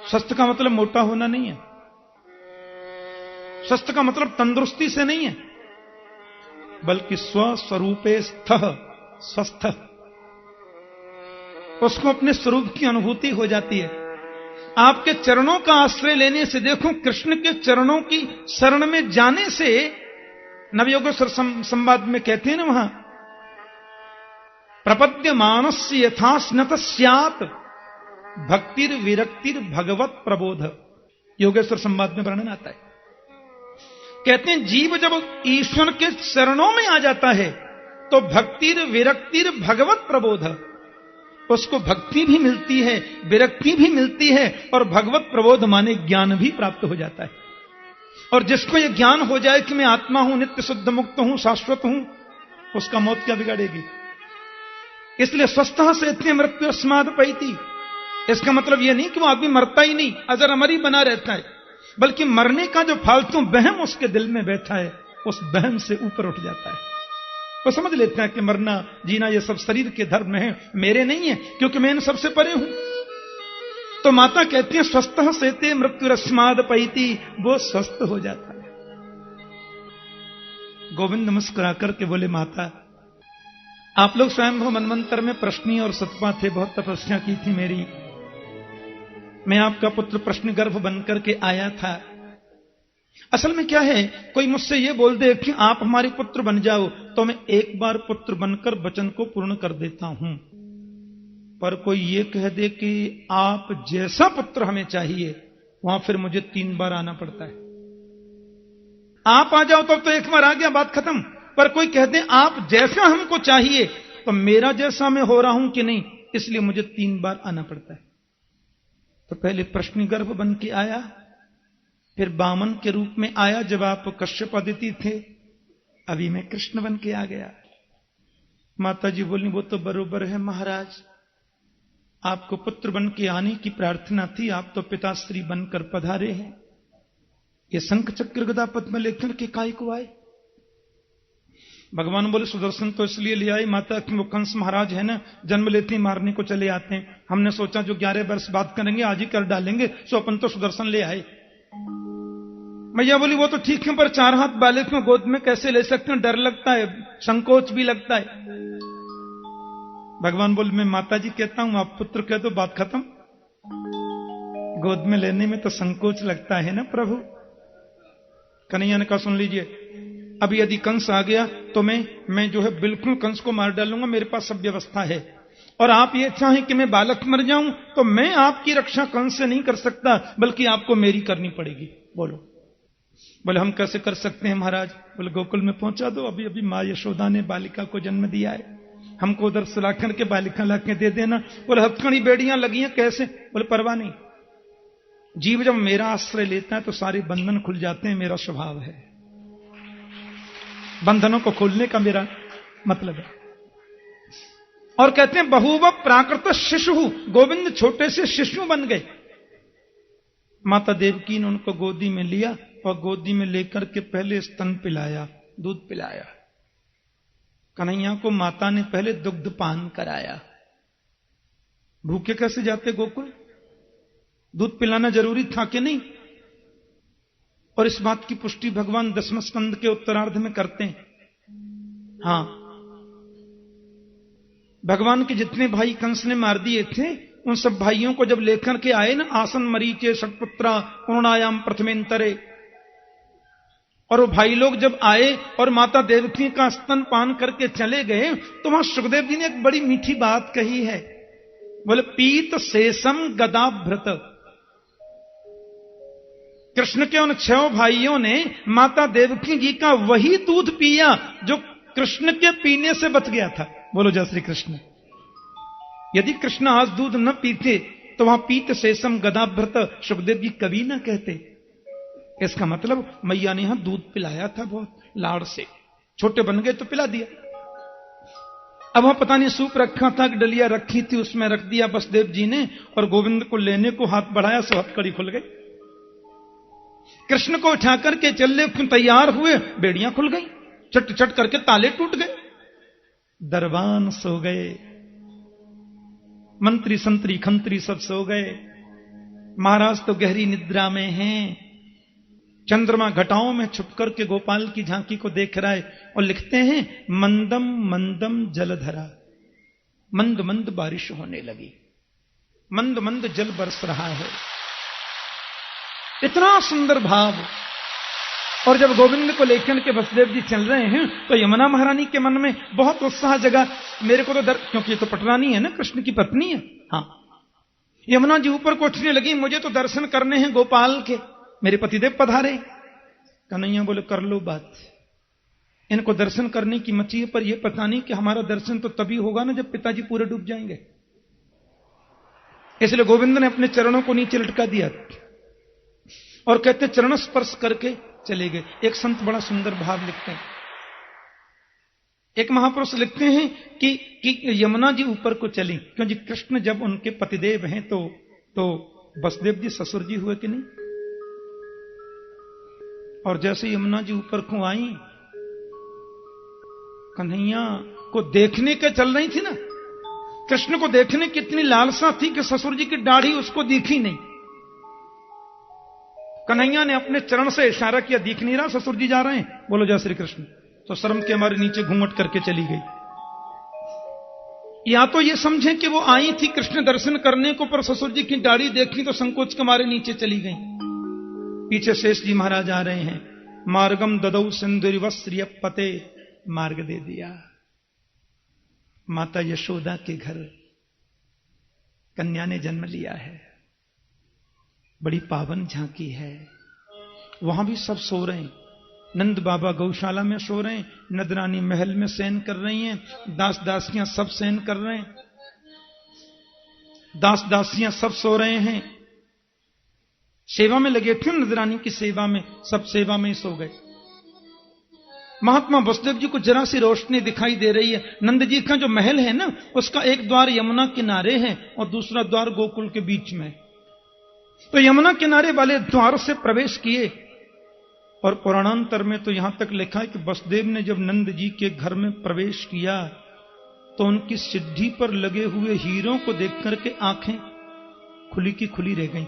स्वस्थ का मतलब मोटा होना नहीं है, स्वस्थ का मतलब तंदुरुस्ती से नहीं है, बल्कि स्वस्वरूपे स्थः स्वस्थ, उसको अपने स्वरूप की अनुभूति हो जाती है। आपके चरणों का आश्रय लेने से, देखो कृष्ण के चरणों की शरण में जाने से, नवयोगेश्वर संवाद में कहते हैं ना वहां, प्रपद्य मानस्य यथा स्नत स्यात् भक्तिर विरक्तिर भगवत प्रबोध, योगेश्वर संवाद में वर्णन आता है। कहते हैं जीव जब ईश्वर के चरणों में आ जाता है तो भक्तिर विरक्तिर भगवत प्रबोध, उसको भक्ति भी मिलती है, विरक्ति भी मिलती है, और भगवत प्रबोध माने ज्ञान भी प्राप्त हो जाता है। और जिसको यह ज्ञान हो जाए कि मैं आत्मा हूं, नित्य शुद्ध मुक्त हूं, शाश्वत हूं, उसका मौत क्या बिगाड़ेगी। इसलिए स्वस्थ से इतने मृत्यु अस्माद पैती, इसका मतलब यह नहीं कि वो आदमी मरता ही नहीं, अजर अमर ही बना रहता है, बल्कि मरने का जो फालतू बहम उसके दिल में बैठा है, उस बहम से ऊपर उठ जाता है। वो समझ लेता है कि मरना जीना ये सब शरीर के धर्म है, मेरे नहीं है, क्योंकि मैं इन सबसे परे हूं। तो माता कहती है स्वस्थ से ते मृत्यु रस्माद पैती, वो स्वस्थ हो जाता है। गोविंद मुस्कुरा करके बोले, माता आप लोग स्वयं मनवंतर में प्रश्नी और सतपा थे, बहुत तपस्या की थी मेरी, मैं आपका पुत्र प्रश्न गर्भ बनकर के आया था। असल में क्या है, कोई मुझसे यह बोल दे कि आप हमारे पुत्र बन जाओ, तो मैं एक बार पुत्र बनकर वचन को पूर्ण कर देता हूं, पर कोई ये कह दे कि आप जैसा पुत्र हमें चाहिए, वहां फिर मुझे 3 बार आना पड़ता है। आप आ जाओ तो एक बार आ गया, बात खत्म। पर कोई कह दे आप जैसा हमको चाहिए, तो मेरा जैसा मैं हो रहा हूं कि नहीं, इसलिए मुझे 3 बार आना पड़ता है। तो पहले प्रश्न गर्भ बन के आया, फिर बामन के रूप में आया जब आप कश्यप अदिति थे, अभी मैं कृष्ण बन के आ गया। माता जी बोली, वो तो बरोबर है महाराज, आपको पुत्र बन के आने की प्रार्थना थी, आप तो पिताश्री बनकर पधारे हैं। ये शंख चक्र गदा पद्म लेकर के काय को आए। भगवान बोले, सुदर्शन तो इसलिए ले आए माता कि वो कंस महाराज है ना, जन्म लेते ही मारने को चले आते हैं। हमने सोचा जो 11 वर्ष बात करेंगे आज ही कर डालेंगे, सो अपन तो सुदर्शन ले आए। मैया बोली, वो तो ठीक है, पर 4 हाथ बालक में गोद में कैसे ले सकते हैं, डर लगता है, संकोच भी लगता है। भगवान बोले, मैं माता जी कहता हूं, आप पुत्र कह दो, बात खत्म। गोद में लेने में तो संकोच लगता है ना प्रभु। कन्हैया ने कहा, सुन लीजिए, अभी यदि कंस आ गया तो मैं जो है बिल्कुल कंस को मार डालूंगा, मेरे पास सब व्यवस्था है। और आप ये चाहें कि मैं बालक मर जाऊं, तो मैं आपकी रक्षा कंस से नहीं कर सकता, बल्कि आपको मेरी करनी पड़ेगी। बोलो। बोले, हम कैसे कर सकते हैं महाराज। बोले, गोकुल में पहुंचा दो, अभी अभी मां यशोदा ने बालिका को जन्म दिया है, हमको उधर सुलाखन के बालिका लाके दे देना। बोले, हथकड़ी बेड़ियां लगी हैं, कैसे। बोले, परवाह नहीं, जीव जब मेरा आश्रय लेता है तो सारे बंधन खुल जाते हैं, मेरा स्वभाव है, बंधनों को खोलने का मेरा मतलब है। और कहते हैं बहुव प्राकृत शिशु, गोविंद छोटे से शिशु बन गए। माता देवकी ने उनको गोदी में लिया और गोदी में लेकर के पहले स्तन पिलाया, दूध पिलाया। कन्हैया को माता ने पहले दुग्ध पान कराया। भूखे कैसे जाते गोकुल, दूध पिलाना जरूरी था कि नहीं। और इस बात की पुष्टि भगवान 10वें स्कंद के उत्तरार्ध में करते हैं। हां, भगवान के जितने भाई कंस ने मार दिए थे, उन सब भाइयों को जब लेकर के आए ना, आसन मरीचे षटपुत्रा पूर्णायाम प्रथमेंतरे, और वो भाई लोग जब आए और माता देवकी का स्तन पान करके चले गए, तो वहां सुखदेव जी ने एक बड़ी मीठी बात कही है। बोले, पीत शेषम गदाभृत। कृष्ण के उन 6 भाइयों ने माता देवकी जी का वही दूध पिया जो कृष्ण के पीने से बच गया था। बोलो जय श्री कृष्ण। यदि कृष्ण आज दूध न पीते तो वहां पीत शेषम गदाभृत सुखदेव जी कभी ना कहते। इसका मतलब मैया ने यहां दूध पिलाया था बहुत लाड़ से, छोटे बन गए तो पिला दिया। अब वहां पता नहीं सूप रखा था कि डलिया रखी थी, उसमें रख दिया बसदेव जी ने, और गोविंद को लेने को हाथ बढ़ाया, सो हथकड़ी खुल गई। कृष्ण को उठाकर के चलने तैयार हुए, बेड़ियां खुल गई। चट चट करके ताले टूट गए, दरबान सो गए, मंत्री संतरी खंत्री सब सो गए, महाराज तो गहरी निद्रा में हैं। चंद्रमा घटाओं में छुप करके गोपाल की झांकी को देख रहा है और लिखते हैं मंदम मंदम जलधरा, मंद मंद बारिश होने लगी, मंद मंद जल बरस रहा है। इतना सुंदर भाव। और जब गोविंद को लेकर के वसुदेव जी चल रहे हैं तो यमुना महारानी के मन में बहुत उत्साह जगा। मेरे को तो क्योंकि ये तो पटरानी है ना, कृष्ण की पत्नी है। हाँ, यमुना जी ऊपर को उठने लगी, मुझे तो दर्शन करने हैं गोपाल के, मेरे पतिदेव पधारे। कन्हैया बोले कर लो बात, इनको दर्शन करने की मची है, पर यह पता नहीं कि हमारा दर्शन तो तभी होगा ना जब पिताजी पूरे डूब जाएंगे। इसलिए गोविंद ने अपने चरणों को नीचे लटका दिया और कहते चरण स्पर्श करके चले गए। एक संत बड़ा सुंदर भाव लिखते हैं, एक महापुरुष लिखते हैं कि यमुना जी ऊपर को चली, क्योंकि कृष्ण जब उनके पतिदेव हैं तो वसुदेव जी ससुर जी हुए कि नहीं। और जैसे यमुना जी ऊपर को आई, कन्हैया को देखने के चल रही थी ना, कृष्ण को देखने की इतनी लालसा थी कि ससुर जी की दाढ़ी उसको दिखी नहीं। कन्हैया ने अपने चरण से इशारा किया, दिख नहीं रहा ससुर जी जा रहे हैं, बोलो जय श्री कृष्ण। तो शर्म के हमारे नीचे घूंघट करके चली गई। या तो ये समझे कि वो आई थी कृष्ण दर्शन करने को, पर ससुर जी की दाढ़ी देखी तो संकोच के मारे नीचे चली गई। पीछे शेष जी महाराज आ रहे हैं, मार्गम ददौ सिंदूरिवस्त्रिय पते, मार्ग दे दिया। माता यशोदा के घर कन्या ने जन्म लिया है, बड़ी पावन झांकी है। वहां भी सब सो रहे हैं, नंद बाबा गौशाला में सो रहे हैं, नदरानी महल में शयन कर रही हैं, दास दासियां सब शयन कर रहे हैं, दास दासियां सब सो रहे हैं, सेवा में लगे थे, नदरानी की सेवा में, सब सेवा में ही सो गए। महात्मा वसुदेव जी को जरा सी रोशनी दिखाई दे रही है। नंद जी का जो महल है ना, उसका एक द्वार यमुना किनारे है और दूसरा द्वार गोकुल के बीच में। तो यमुना किनारे वाले द्वार से प्रवेश किए और पुराणांतर में तो यहां तक लिखा है कि वसुदेव ने जब नंद जी के घर में प्रवेश किया तो उनकी सिद्धि पर लगे हुए हीरों को देख करके आंखें खुली की खुली रह गईं।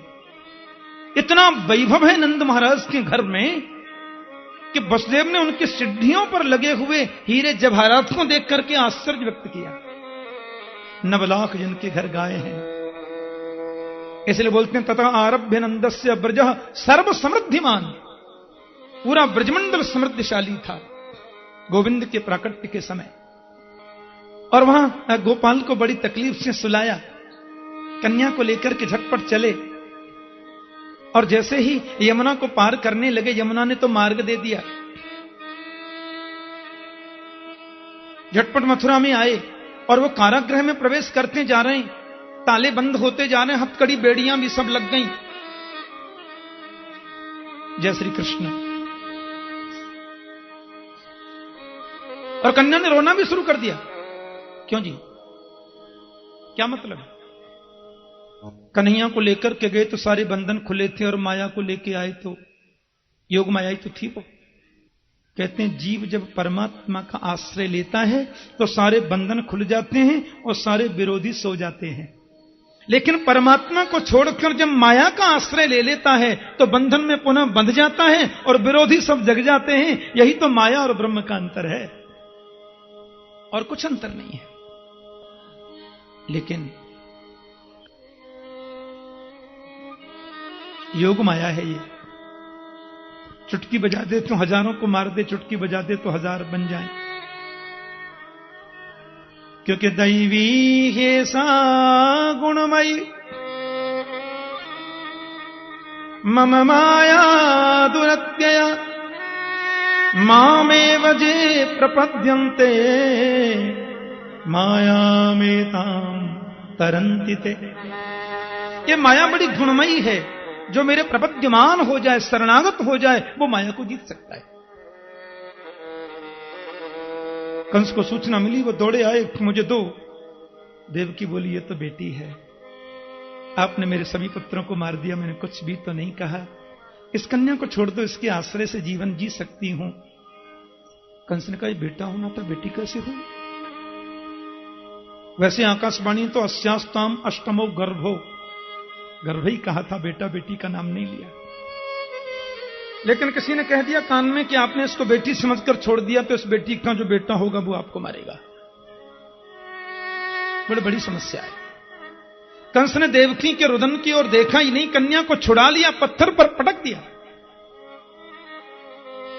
इतना वैभव है नंद महाराज के घर में कि वसुदेव ने उनकी सिद्धियों पर लगे हुए हीरे जवाहरात को देख करके आश्चर्य व्यक्त किया। 9 लाख जिनके घर गाय हैं, इसलिए बोलते हैं तथा आरभ्य नंदस्य ब्रजः सर्व समृद्धिमान, पूरा ब्रजमंडल समृद्धिशाली था गोविंद के प्राकट्य के समय। और वहां गोपाल को बड़ी तकलीफ से सुलाया, कन्या को लेकर के झटपट चले और जैसे ही यमुना को पार करने लगे, यमुना ने तो मार्ग दे दिया। झटपट मथुरा में आए और वो कारागृह में प्रवेश करते जा रहे हैं, ताले बंद होते जा रहे हैं, हथकड़ी बेड़ियां भी सब लग गईं। जय श्री कृष्ण। और कन्या ने रोना भी शुरू कर दिया। क्यों जी, क्या मतलब? कन्हैया को लेकर के गए तो सारे बंधन खुले थे और माया को लेके आए तो योग माया ही तो थी वो। कहते हैं जीव जब परमात्मा का आश्रय लेता है तो सारे बंधन खुल जाते हैं और सारे विरोधी सो जाते हैं। लेकिन परमात्मा को छोड़कर जब माया का आश्रय ले लेता है तो बंधन में पुनः बंध जाता है और विरोधी सब जग जाते हैं। यही तो माया और ब्रह्म का अंतर है, और कुछ अंतर नहीं है। लेकिन योग माया है ये, चुटकी बजा दे तो हजारों को मार दे, चुटकी बजा दे तो 1000 बन जाए। क्योंकि दैवी है सा गुणमयी मम माया दुरत्यया मामेव जे प्रपद्यन्ते मायामेतां तरन्ति ते। ये माया बड़ी गुणमयी है, जो मेरे प्रपद्यमान हो जाए, शरणागत हो जाए, वो माया को जीत सकता है। कंस को सूचना मिली, वो दौड़े आए, मुझे दो। देवकी बोली ये तो बेटी है, आपने मेरे सभी पुत्रों को मार दिया, मैंने कुछ भी तो नहीं कहा। इस कन्या को छोड़ दो, इसके आश्रय से जीवन जी सकती हूं। कंस ने कहा, ये बेटा होना था, बेटी कैसे हुई? वैसे आकाशवाणी तो अस्यास्ताम अष्टमो गर्भो, गर्भ ही कहा था, बेटा बेटी का नाम नहीं लिया। लेकिन किसी ने कह दिया कान में कि आपने इसको बेटी समझकर छोड़ दिया, तो इस बेटी का जो बेटा होगा वो आपको मारेगा। बड़ी समस्या है। कंस ने देवकी के रुदन की ओर देखा ही नहीं, कन्या को छुड़ा लिया, पत्थर पर पटक दिया।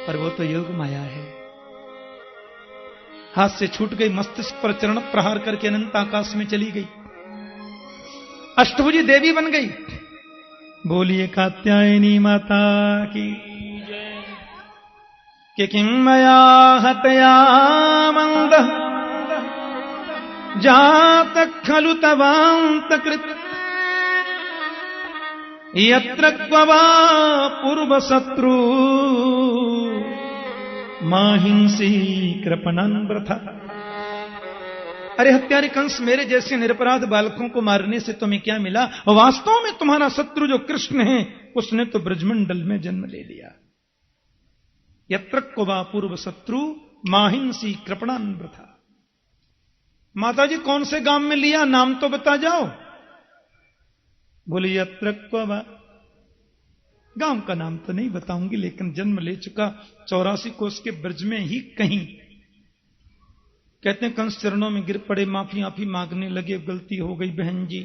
पर वो तो योग माया है, हाथ से छूट गई, मस्तिष्क पर चरण प्रहार करके अनंत आकाश में चली गई, अष्टभुजी देवी बन गई। बोलिए कात्यायनी माता की जय। कि किं मया हतया मंद जात खलु तवांतकृत यत्र क्ववा पूर्व शत्रु माहिंसी कृपणन व्रथा। अरे हत्यारे कंस, मेरे जैसे निरपराध बालकों को मारने से तुम्हें क्या मिला? वास्तव में तुम्हारा शत्रु जो कृष्ण है, उसने तो ब्रजमंडल में जन्म ले लिया। यत्र क्ववा पूर्व शत्रु माहिंसी कृपणन व्रथा। माता जी कौन से गांव में लिया, नाम तो बता जाओ। बोले यत्र क्ववा, गांव का नाम तो नहीं बताऊंगी, लेकिन जन्म ले चुका 84 कोस के ब्रज में ही कहीं। कहते हैं कंस चरणों में गिर पड़े, माफी मांगने लगे, गलती हो गई बहन जी।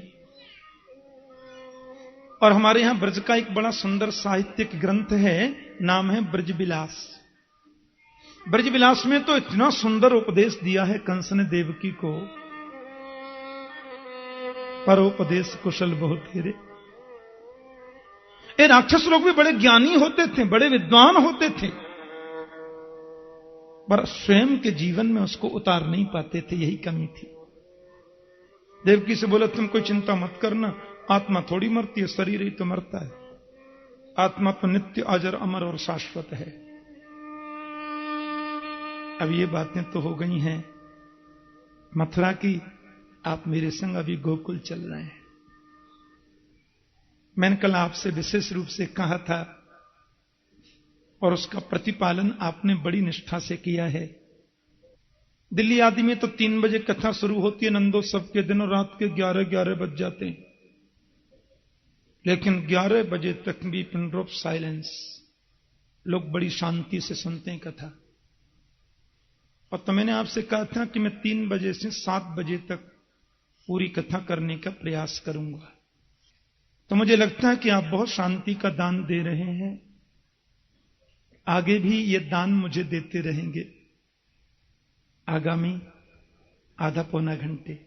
और हमारे यहां ब्रज का एक बड़ा सुंदर साहित्यिक ग्रंथ है, नाम है ब्रजविलास। ब्रजविलास में तो इतना सुंदर उपदेश दिया है कंस ने देवकी को, परोपदेश कुशल बहुत थे रे। ये राक्षस लोग भी बड़े ज्ञानी होते थे, बड़े विद्वान होते थे, पर स्वयं के जीवन में उसको उतार नहीं पाते थे, यही कमी थी। देवकी से बोला, तुम कोई चिंता मत करना, आत्मा थोड़ी मरती है, शरीर ही तो मरता है। आत्मा तो नित्य अजर अमर और शाश्वत है। अब ये बातें तो हो गई हैं मथुरा की, आप मेरे संग अभी गोकुल चल रहे हैं। मैंने कल आपसे विशेष रूप से कहा था और उसका प्रतिपालन आपने बड़ी निष्ठा से किया है। दिल्ली आदि में तो 3 बजे कथा शुरू होती है नंदोत्सव के दिन, और रात के 11 बज जाते हैं, लेकिन 11 बजे तक भी पिन ड्रॉप साइलेंस, लोग बड़ी शांति से सुनते हैं कथा। और तो मैंने आपसे कहा था कि मैं 3 बजे से 7 बजे तक पूरी कथा करने का प्रयास करूंगा। तो मुझे लगता है कि आप बहुत शांति का दान दे रहे हैं, आगे भी ये दान मुझे देते रहेंगे। आगामी आधा पौना घंटे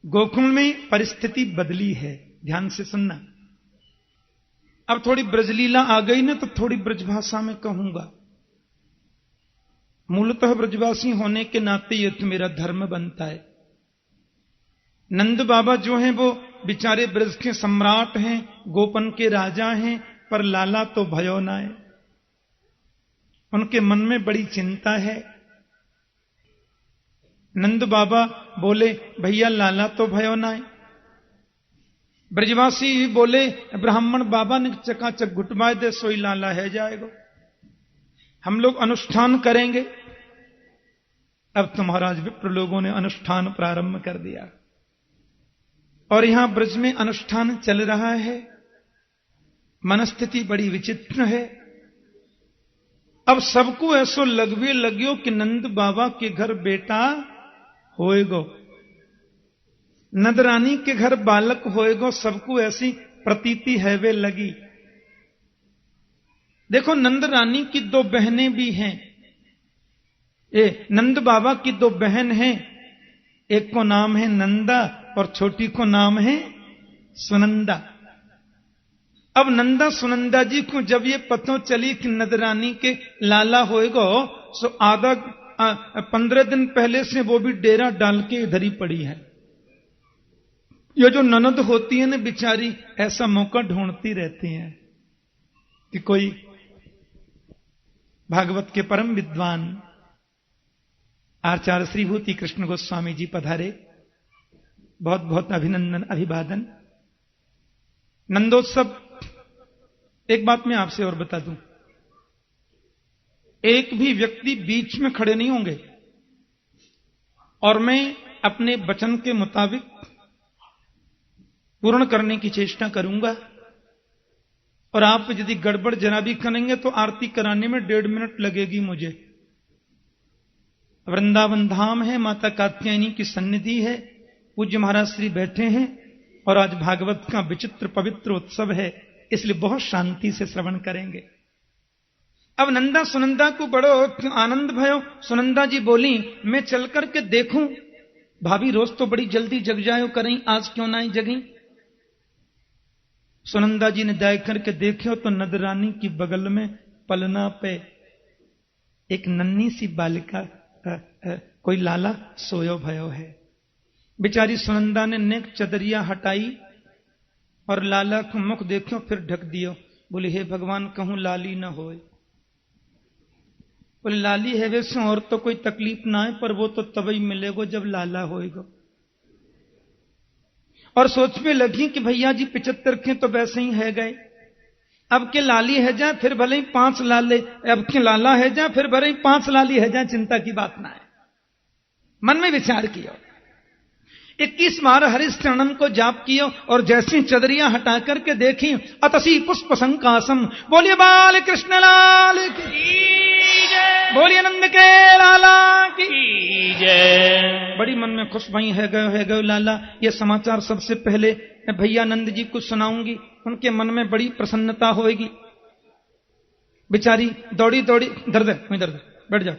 गोकुल में परिस्थिति बदली है, ध्यान से सुनना। अब थोड़ी ब्रजलीला आ गई ना, तो थोड़ी ब्रजभाषा में कहूंगा। मूलतः ब्रजवासी होने के नाते ये तो मेरा धर्म बनता है। नंद बाबा जो हैं वो बेचारे ब्रज के सम्राट हैं, गोपन के राजा हैं, पर लाला तो भयो नाय। उनके मन में बड़ी चिंता है। नंद बाबा बोले, भैया लाला तो भयो नाय। ब्रजवासी बोले, ब्राह्मण बाबा ने चकाचक घुटवाए दे, सोई लाला है जाएगा, हम लोग अनुष्ठान करेंगे। अब तो महाराज विप्र लोगों ने अनुष्ठान प्रारंभ कर दिया, और यहां ब्रज में अनुष्ठान चल रहा है। मनस्थिति बड़ी विचित्र है। अब सबको ऐसो लगवे लग्यो कि नंद बाबा के घर बेटा होएगो, नंद रानी के घर बालक होएगो, सबको ऐसी प्रतीति है वे लगी। देखो, नंद रानी की 2 बहनें भी हैं, नंद बाबा की 2 बहन हैं, एक को नाम है नंदा और छोटी को नाम है सुनंदा। अब नंदा सुनंदा जी को जब ये पता चली कि नंद रानी के लाला होएगो, सो आधा 15 दिन पहले से वो भी डेरा डाल के इधर ही पड़ी है। ये जो ननद होती है ना बिचारी, ऐसा मौका ढूंढती रहती है कि कोई भागवत के परम विद्वान आचार्य श्रीभूति कृष्ण गोस्वामी जी पधारे। बहुत बहुत अभिनंदन, अभिवादन। नंदोत्सव, एक बात मैं आपसे और बता दूं, एक भी व्यक्ति बीच में खड़े नहीं होंगे और मैं अपने वचन के मुताबिक पूर्ण करने की चेष्टा करूंगा। और आप यदि गड़बड़ जरा भी करेंगे तो आरती कराने में 1.5 मिनट लगेगी मुझे। वृंदावन धाम है, माता कात्यायनी की सन्निधि है, पूज्य महाराज श्री बैठे हैं और आज भागवत का विचित्र पवित्र उत्सव है, इसलिए बहुत शांति से श्रवण करेंगे। अब नंदा सुनंदा को बड़ो आनंद भयो। सुनंदा जी बोली, मैं चल करके देखूं, भाभी रोज तो बड़ी जल्दी जग जायो करें, आज क्यों ना जगी। सुनंदा जी ने जाय करके देखो तो नदरानी की बगल में पलना पे एक नन्ही सी बालिका कोई लाला सोयो भयो है। बेचारी सुनंदा ने नेक चदरिया हटाई और लाला को मुख देखो, फिर ढक दियो। बोले, हे भगवान, कहूं लाली न होए। बोले, लाली है वैसे और तो कोई तकलीफ ना है, पर वो तो तभी मिलेगो जब लाला होएगा। और सोच में लगी कि भैया जी 75 के तो वैसे ही है गए, अब के लाली है जा फिर भले ही 5 लाले, अब के लाला है जा फिर भले ही 5 लाली है जा, चिंता की बात ना है। मन में विचार किया, 21 बार हरिश्चरणन को जाप किया और जैसी चदरियां हटा करके देखी, अतसी पुष्प संकासम। बोलिए बाल कृष्ण लाल की, बोलिए नंद के लाला की जय। बड़ी मन में खुश भई, है गए लाला। ये समाचार सबसे पहले मैं भैया नंद जी को सुनाऊंगी, उनके मन में बड़ी प्रसन्नता होगी। बेचारी दौड़ी दौड़ी, दर्द बैठ जाओ।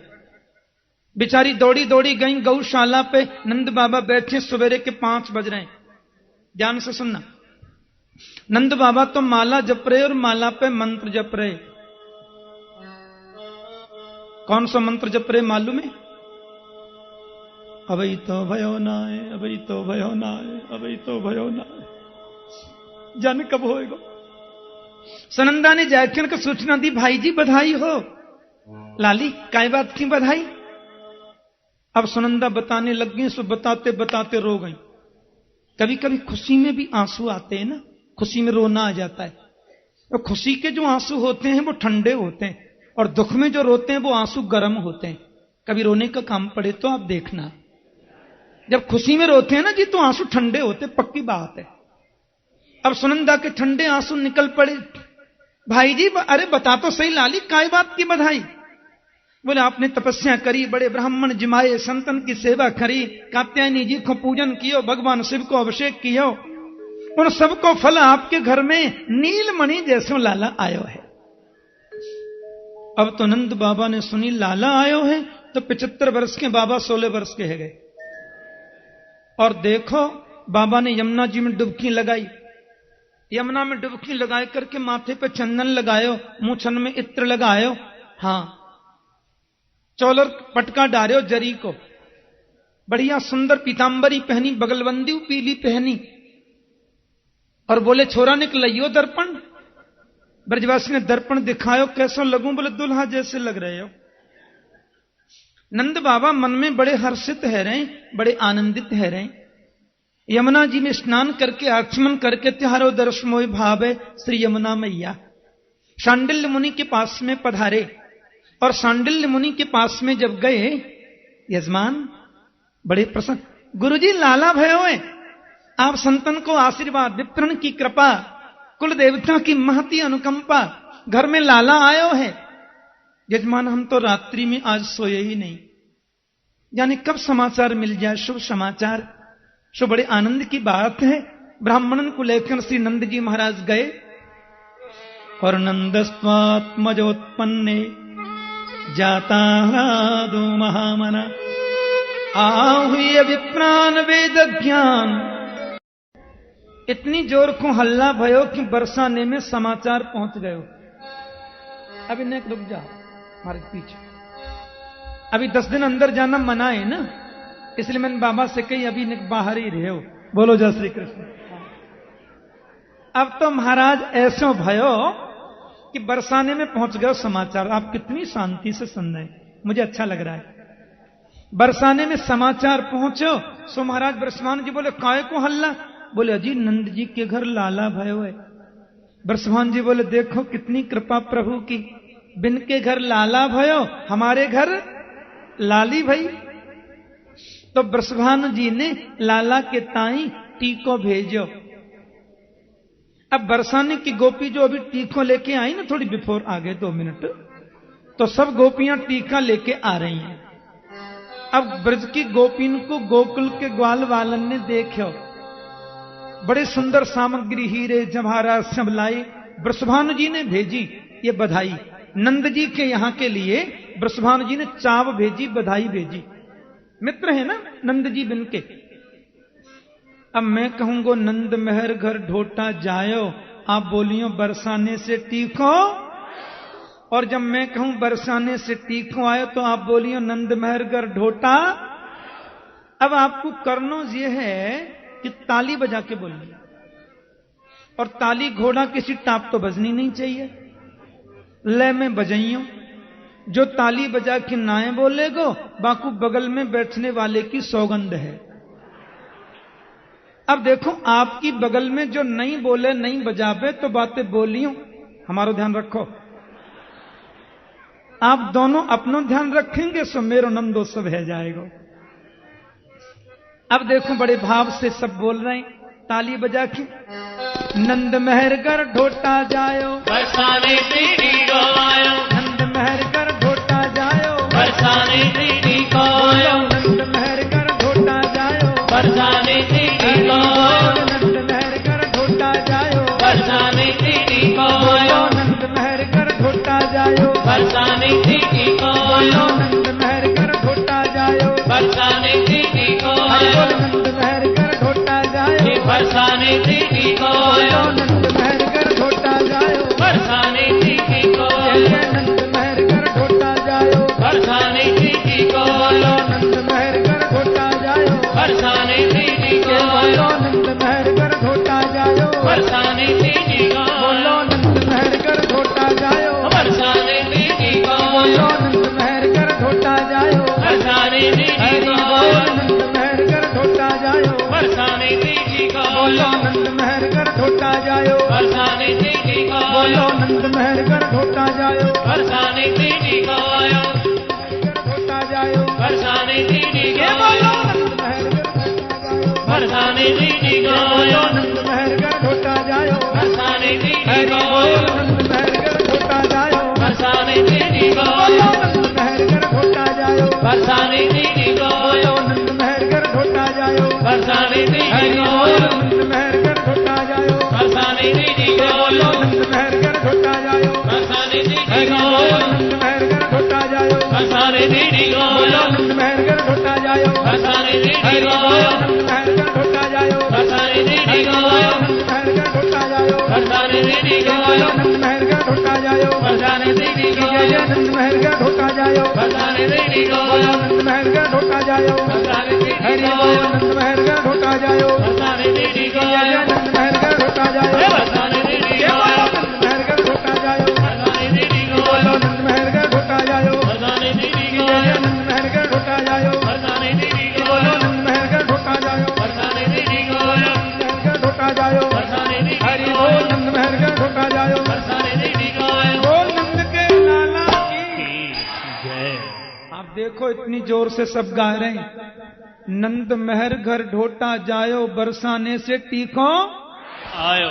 बेचारी दौड़ी दौड़ी गई गौशाला पे। नंद बाबा बैठे, सवेरे के 5 बज रहे हैं। ध्यान से सुनना, नंद बाबा तो माला जप रहे और माला पे मंत्र जप रहे। कौन सा मंत्र जप रहे मालूम है? अभी तो भयो ना है, अभी तो भयो ना है, अभी तो भयो ना है। जाने कब होएगा। सुनंदा ने जाकर को सूचना दी, भाई जी बधाई हो। लाली, काय बात की बधाई? अब सुनंदा बताने लग गई, सो बताते बताते रो गई। कभी कभी खुशी में भी आंसू आते हैं ना, खुशी में रोना आ जाता है। और खुशी के जो आंसू होते हैं वो ठंडे होते हैं, और दुख में जो रोते हैं वो आंसू गर्म होते हैं। कभी रोने का काम पड़े तो आप देखना, जब खुशी में रोते हैं ना जी तो आंसू ठंडे होते, पक्की बात है। अब सुनंदा के ठंडे आंसू निकल पड़े। भाई जी, अरे बता तो सही लाली, काय बात की बधाई? बोले, आपने तपस्या करी, बड़े ब्राह्मण जिमाए, संतन की सेवा करी, कात्यायनी जी को पूजन कियो, भगवान शिव को अभिषेक कियो, उन सबको फल आपके घर में नीलमणि जैसो लाला आयो है। अब तो नंद बाबा ने सुनी लाला आयो है, तो 75 वर्ष के बाबा 16 वर्ष के है गए। और देखो, बाबा ने यमुना जी में डुबकी लगाई। यमुना में डुबकी लगाए करके माथे पे चंदन लगायो, मूछन में इत्र लगायो, हाँ, चौलर पटका डार्यो जरी को, बढ़िया सुंदर पीतांबरी पहनी, बगलबंदी पीली पहनी, और बोले, छोरा निकलियो दर्पण। ब्रजवासी ने दर्पण दिखायो, कैसा लगूं? बोले, दुल्हा जैसे लग रहे हो। नंद बाबा मन में बड़े हर्षित है रहे, बड़े आनंदित है रहे। यमुना जी में स्नान करके आचमन करके त्योहारो दर्श मोहि भावे श्री यमुना मैया। शांडिल्य मुनि के पास में पधारे, और शांडिल्य मुनि के पास में जब गए, यजमान बड़े प्रसन्न। गुरुजी, लाला भयो है, आप संतन को आशीर्वाद, विप्रण की कृपा, कुल देवता की महती अनुकंपा, घर में लाला आयो है। यजमान, हम तो रात्रि में आज सोए ही नहीं, यानी कब समाचार मिल जाए, शुभ समाचार। सो बड़े आनंद की बात है। ब्राह्मणन को लेकर श्री नंद जी महाराज गए, और नंदस्वात्मजोत्पन्ने जाता ह्लादो महामना आहूय विप्रान वेद ज्ञान। इतनी जोर को हल्ला भयो कि बरसाने में समाचार पहुंच गयो। अभी नेक रुक जाओ, हमारे पीछे अभी 10 दिन अंदर जाना मना है ना, इसलिए मैंने बाबा से कही अभी नेक बाहर ही रहे हो। बोलो जय श्री कृष्ण। अब तो महाराज ऐसो भयो कि बरसाने में पहुंच गए समाचार। आप कितनी शांति से सुन रहे हैं, मुझे अच्छा लग रहा है। बरसाने में समाचार पहुंचो, सो महाराज बरसवान जी बोले, काय को हल्ला? बोले, अजी नंद जी के घर लाला भयो है। बरसवान जी बोले, देखो कितनी कृपा प्रभु की, बिन के घर लाला भयो, हमारे घर लाली भई। तो वृषभानु जी ने लाला के ताई टीको भेजो। अब बरसाने की गोपी जो अभी टीको लेके आई ना, थोड़ी बिफोर आ गए 2 मिनट, तो सब गोपियां टीका लेके आ रही हैं। अब ब्रज की गोपिन को गोकुल के ग्वाल वालन ने देखो, बड़े सुंदर सामग्री हीरे जवाहरात सब लाई। वृषभानु जी ने भेजी ये बधाई, नंद जी के यहां के लिए वृषभानु जी ने चाव भेजी, बधाई भेजी। मित्र है ना नंद जी बिन के। अब मैं कहूंगो नंद महर घर ढोटा जायो, आप बोलियो बरसाने से टीको। और जब मैं कहूं बरसाने से टीको आयो तो आप बोलियो नंद महर घर ढोटा। अब आपको करनो ये है कि ताली बजा के बोलनी, और ताली घोड़ा किसी टाप तो बजनी नहीं चाहिए। लय में बजाइयो, जो ताली बजा के नाए बोलेगो बाकू बगल में बैठने वाले की सौगंध है। अब देखो आपकी बगल में जो नहीं बोले नहीं बजावे तो बातें बोलियो, हमारा ध्यान रखो। आप दोनों अपना ध्यान रखेंगे सो मेरो नंदोत्सव है जाएगा। अब देखो बड़े भाव से सब बोल रहे हैं ताली बजा के। नंद महरगर ढोटा जायो, बरसाने दीदी को आयो, नंद महरगर ढोटा जायो, बरसाने दीदी को आयो, नंद महरगर ढोटा जायो, बरसाने दीदी को आयो, नंद महरगर ढोटा जायो, बरसाने दीदी को आयो, नंद महरगर ढोटा जायो, बरसाने दीदी को आयो, नंद महरगर ढोटा जायो, बरसाने दीदी को आयो, नंद महरगर ढोटा जायो, बरसाने दीदी को आयो, नंद महरगर ढोटा जायो, बरसाने दीदी को आयो, नंद महरगर ढोटा जायो, बरसाने दीदी को आयो, नंद महरगर ढोटा जायो, बरसाने दीदी को आयो, नंद महरगर ढोटा जायो, बरसाने दीदी को बोलो नंद महरगर ढोटा जायो, बरसाने दीदी को बोलो नंद महरगर ढोटा जायो, बरसाने दीदी को नंद महरगर ढोटा जायो, बरसाने दीदी को बोलो नंद महरगर ढोटा जायो, बरसाने दीदी को बोलो नंद महरगर ढोटा जायो, बरसाने दीदी को ढोटा जायो, बरसाने दीदी ये को बोलो नंद महरगर ढोटा जायो, बरसाने दीदी को बोलो नंद महरगर ढोटा जायो, बरसाने दीदी को बोलो नंद महरगर ढोटा जायो, बरसाने दीदी को बोलो नंद महरगर ढोटा जायो, बरसाने दीदी को बोलो नंद महरगर ढोटा जायो, बरसाने दीदी को बोलो नंद महरगर ढोटा जायो, बरसाने दीदी को बोलो नंद महरगर ढोटा जायो, बरसाने दीदी को बोलो नंद महरगर ढोटा जायो, बरसाने दीदी को बोलो नंद महरगर ढोटा जायो, बरसाने दीदी को बोलो नंद महरगर ढोटा जायो, बरसाने दीदी को नंद महरगर ढोटा जायो, बरसाने दीदी को बोलो नंद महरगर ढोटा जायो, बरसाने दीदी को जय जय नंद महरगर ढोटा जायो, बरसाने दीदी को बोलो नंद महरगर ढोटा जायो, बरसाने दीदी हरि को बोलो नंद महरगर ढोटा जायो, बरसाने दीदी को जय जय नंद महरगर ढोटा जायो, बरसाने दीदी जय को बोलो नंद महरगर ढोटा जायो, बरसाने दीदी को बोलो नंद महरगर ढोटा जायो, बरसाने दीदी को जय जय नंद महरगर ढोटा जायो, बरसाने दीदी को बोलो नंद महरगर ढोटा जायो, बरसाने दीदी को नंद महरगर ढोटा जायो, बरसाने दीदी हरि को बोल नंद महरगर ढोटा जायो, बरसाने दीदी को बोल नंद के लाला की। जय। आप देखो इतनी जोर से सब गा रहे हैं, नंद महर घर ढोटा जायो, बरसाने से टीको आयो।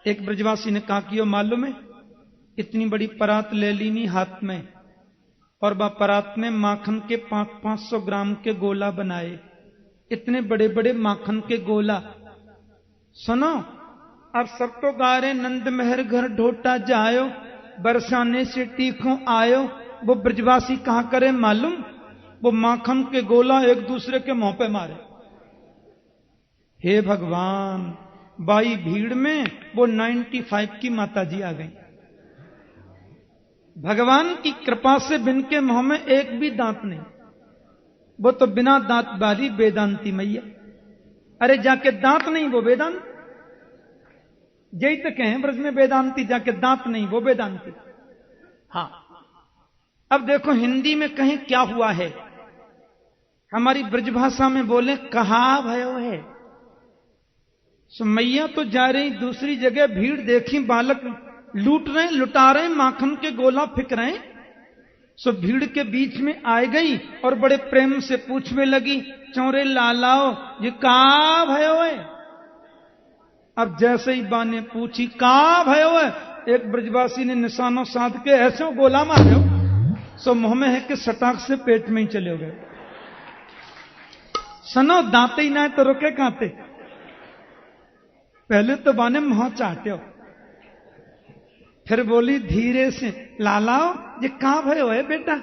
एक ब्रजवासी ने कहा कि मालूम है, इतनी बड़ी परात ले लीनी हाथ में, और वह परात में माखन के 500 ग्राम के गोला बनाए, इतने बड़े बड़े माखन के गोला। सुनो, अब सब तो गा रहे नंद महर घर ढोटा जायो, बरसाने से टीको आयो। वो ब्रजवासी कहा करे मालूम, वो माखन के गोला एक दूसरे के मुंह पे मारे। हे भगवान, बाई भीड़ में वो 95 की माता जी आ गई। भगवान की कृपा से बिन के मुंह में एक भी दांत नहीं, वो तो बिना दांत वाली वेदांती मैया। अरे जाके दांत नहीं वो वेदांत, यही तो कहें ब्रज में वेदांती, जाके दांत नहीं वो वेदांती। हाँ, अब देखो हिंदी में कहें क्या हुआ है, हमारी ब्रजभाषा में बोले कहा भयो है। सो मैया तो जा रही दूसरी जगह, भीड़ देखी, बालक लूट रहे, लुटा रहे, माखन के गोला फिक रहे। सो भीड़ के बीच में आ गई और बड़े प्रेम से पूछने लगी, चौरे लालाओ ये का भयो है? अब जैसे ही बा ने पूछी का भयो है, एक ब्रजवासी ने निशानों साध के ऐसे गोला मारे, सो मुंह में है कि सटाक से पेट में ही चले गए। सनो दांते ही ना है तो रुके कांते। पहले तो बाने मुंह चाटे हो, फिर बोली धीरे से, लालाओ ये कहां भयो है बेटा?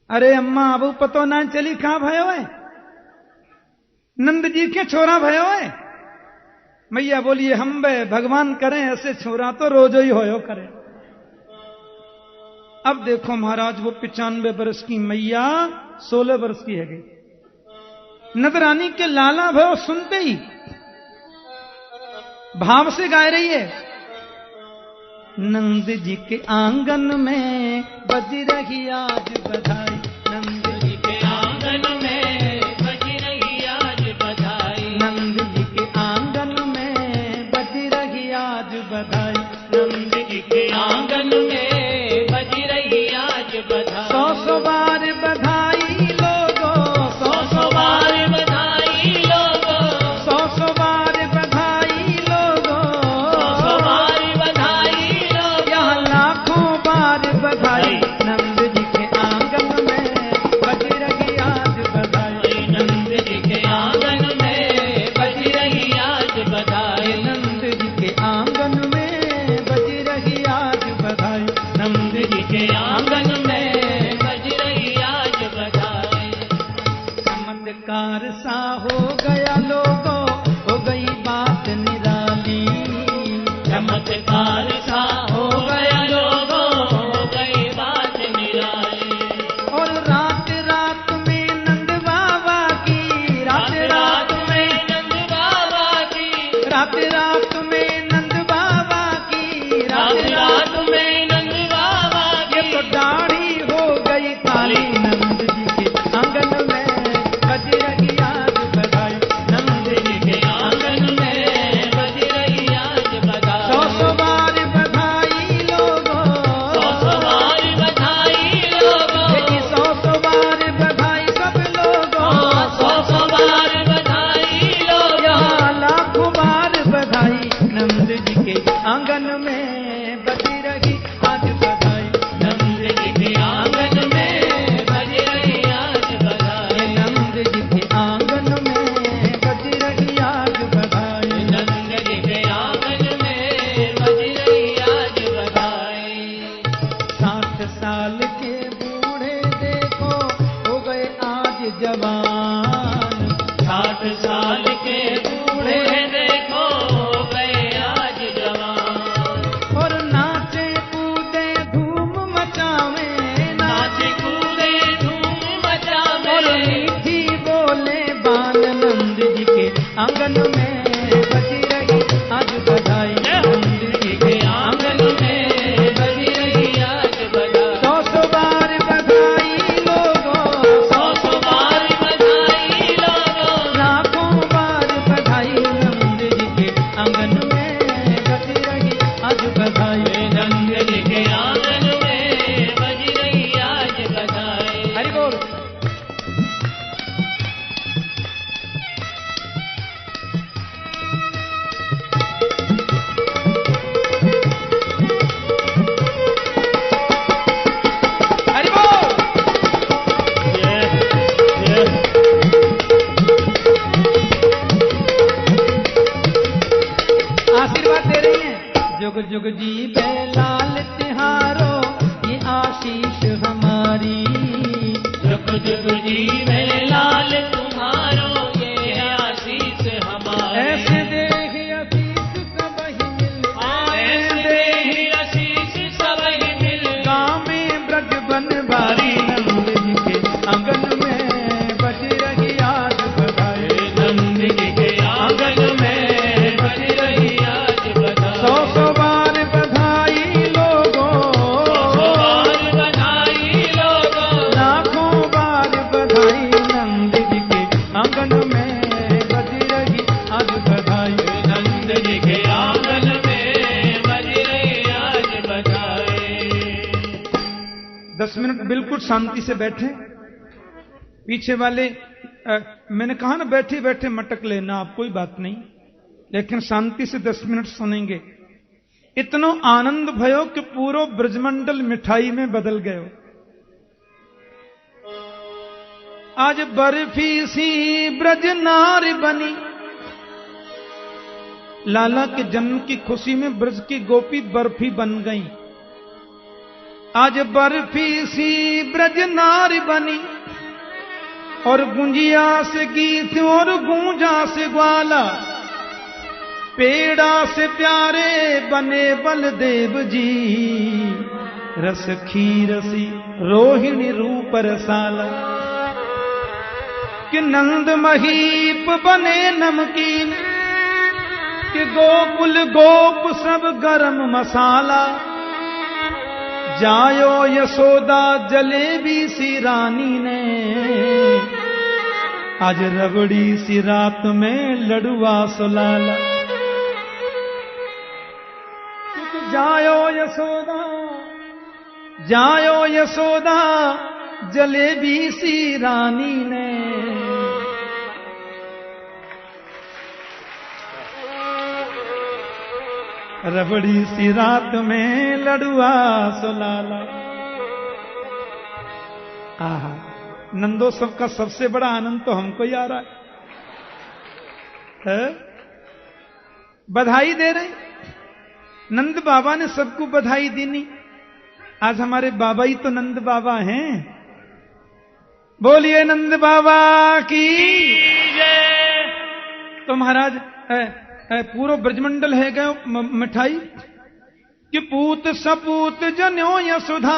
अरे अम्मा अब पतो ना चली कहां भयो है? नंद जी के छोरा भयो है। मैया बोलिए हम बे भगवान करें ऐसे छोरा तो रोज ही होयो करे। अब देखो महाराज वो 95 वर्ष की मैया 16 वर्ष की है गई। नदरानी के लाला भयो सुनते ही भाव से गा रही है, नंद जी के आंगन में बज रही आज बधाई, नंद जी के आंगन में बज रही आज बधाई, नंद जी के आंगन में बज रही आज बधाई, नंद जी के आंगन में बज रही आज बधाई। 100 बार बधाई लोगो, 100 बार बधाई लोगो, 100 बार बधाई लोगो, 100 बार बधाई लोगो, यहाँ लाखों बार बधाई, नंद जी के आंगन में बज रही आज बधाई, नंद जी के आंगन में बज रही आज बधाई, नंद जी के आंगन में बज रही आज बधाई, नंद जी के आंगन में बज रही आज बधाई। चमत्कार सा हो गया लोगों, हो गई बात निराली, चमत्कार सा हो गया लोगों, हो गई बात निराली। और रात रात में नंद बाबा की, रात रात में नंद बाबा की, रात रात में नंद बाबा की, रात रात में नंद बाबा की, ये तो दाढ़ी हो गई काली, नंद जी के आंगन में बज रही आज बधाई, नंद जी के आंगन में बज रही आज बधाई। 100 बार बधाई लोगो, 100 बार बधाई लोगो, 100 बार बधाई सब लोगो, 100 बार बधाई लोगो, यहाँ लाखों बार बधाई, नंद जी के आंगन में बज रही आज बधाई, नंद जी के आंगन में बज रही आज बधाई, नंद जी के आंगन में बज रही आज बधाई, नंद जी के आंगन में बज रही आज बधाई। 60 साल के बूढ़े देखो हो गए आज जवान, 60 साल के बूढ़े देखो हो गए आज जवान। और नाचे कूदे धूम मचावे, नाचे कूदे धूम मचावे, और मीठी बोले बाल, नंद जी के आंगन में बज रही आज बधाई, नंद जी के आंगन में बज रही आज बधाई। 100 बार बधाई लोगो, 100 बार बधाई लोगो, लाखों बार बधाई, नंद जी के आंगन में बज रही आज बधाई, नंद जी के आंगन में बज रही आज बधाई। हरि बोल। हरि बोल। आशीर्वाद दे रही हैं, जुग जुग जी बेलाल तिहारो ये आशीष हमारी, जुग जुग जी बेलाल तुम्हारो ये आशीष हमारी। ऐसे देह आशीष सब ही मिल, ऐसे देह आशीष सब ही मिल, गाँव में ब्रज बन बारी, नंद जी के आंगन में बज रही आज बधाई, नंद जी के आंगन में बज रही आज बधाई। 100 बार बधाई बिल्कुल शांति से बैठे। पीछे वाले मैंने कहा ना बैठे बैठे मटक लेना आप, कोई बात नहीं, लेकिन शांति से 10 मिनट सुनेंगे। इतनो आनंद भयो कि पूरो ब्रजमंडल मिठाई में बदल गयो। आज बर्फी सी ब्रज नारी बनी, लाला के जन्म की खुशी में ब्रज की गोपी बर्फी बन गई। आज बर्फी सी ब्रज नारी बनी, और गुंजिया से गीत और गूंजा से ग्वाला, पेड़ा से प्यारे बने बलदेव जी, रस खीर सी रोहिणी रूप रसाला, कि नंद महीप बने नमकीन, कि गोकुल गोप सब गरम मसाला, जायो यशोदा जलेबी सी रानी ने, आज रबड़ी सी रात में लड़ुआ सुलाला। जायो यशोदा, जायो यशोदा जलेबी सी रानी ने, रबड़ी सी रात में लड़ुआ सुलाला। आहा, नंदोत्सव का सबसे बड़ा आनंद तो हमको ही आ रहा है? बधाई दे रहे नंद बाबा ने, सबको बधाई देनी। आज हमारे बाबा ही तो नंद बाबा हैं। बोलिए नंद बाबा की जय। तो महाराज पूरा ब्रजमंडल है गयो मिठाई, कि पूत सपूत जन्यो यशुधा,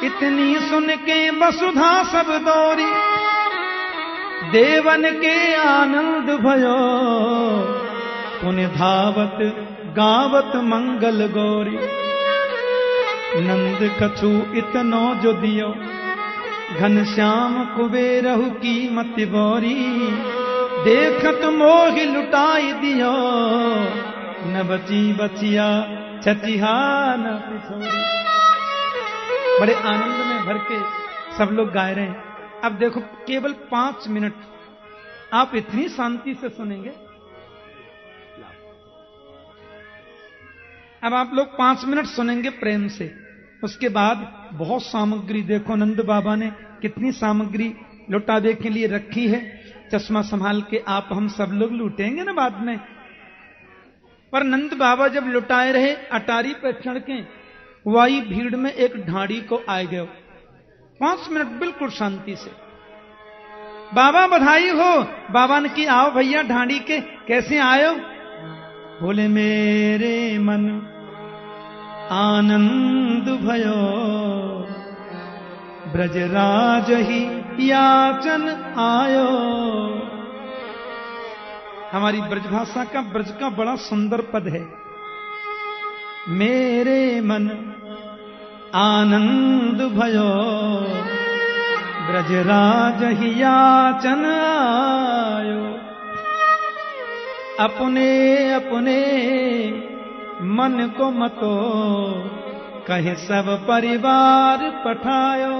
इतनी सुन के वसुधा सब दौरी, देवन के आनंद भयो, पुण्य धावत गावत मंगल गौरी। नंद कछु इतनो जो दियो, घनश्याम कुबेरहु की मति बोरी, देखत मोहि लुटाई दियो, न बची बचिया छचिहा न पिछोरी। बड़े आनंद में भर के सब लोग गाए रहे हैं। अब देखो केवल 5 मिनट आप इतनी शांति से सुनेंगे। अब आप लोग 5 मिनट सुनेंगे प्रेम से, उसके बाद बहुत सामग्री, देखो नंद बाबा ने कितनी सामग्री लुटावे के लिए रखी है। चश्मा संभाल के आप हम सब लोग लूटेंगे ना बाद में। पर नंद बाबा जब लुटाए रहे, अटारी पर चढ़ के वाई भीड़ में एक ढाड़ी को आए गए। 5 मिनट बिल्कुल शांति से। बाबा बधाई हो। बाबा ने की आओ भैया ढाड़ी के, कैसे आयो? बोले मेरे मन आनंद भयो, ब्रजराज ही याचन आयो। हमारी ब्रजभाषा का, ब्रज का बड़ा सुंदर पद है। मेरे मन आनंद भयो, ब्रजराज ही याचन आयो। अपने अपने मन को मतो, कहे सब परिवार पठायो।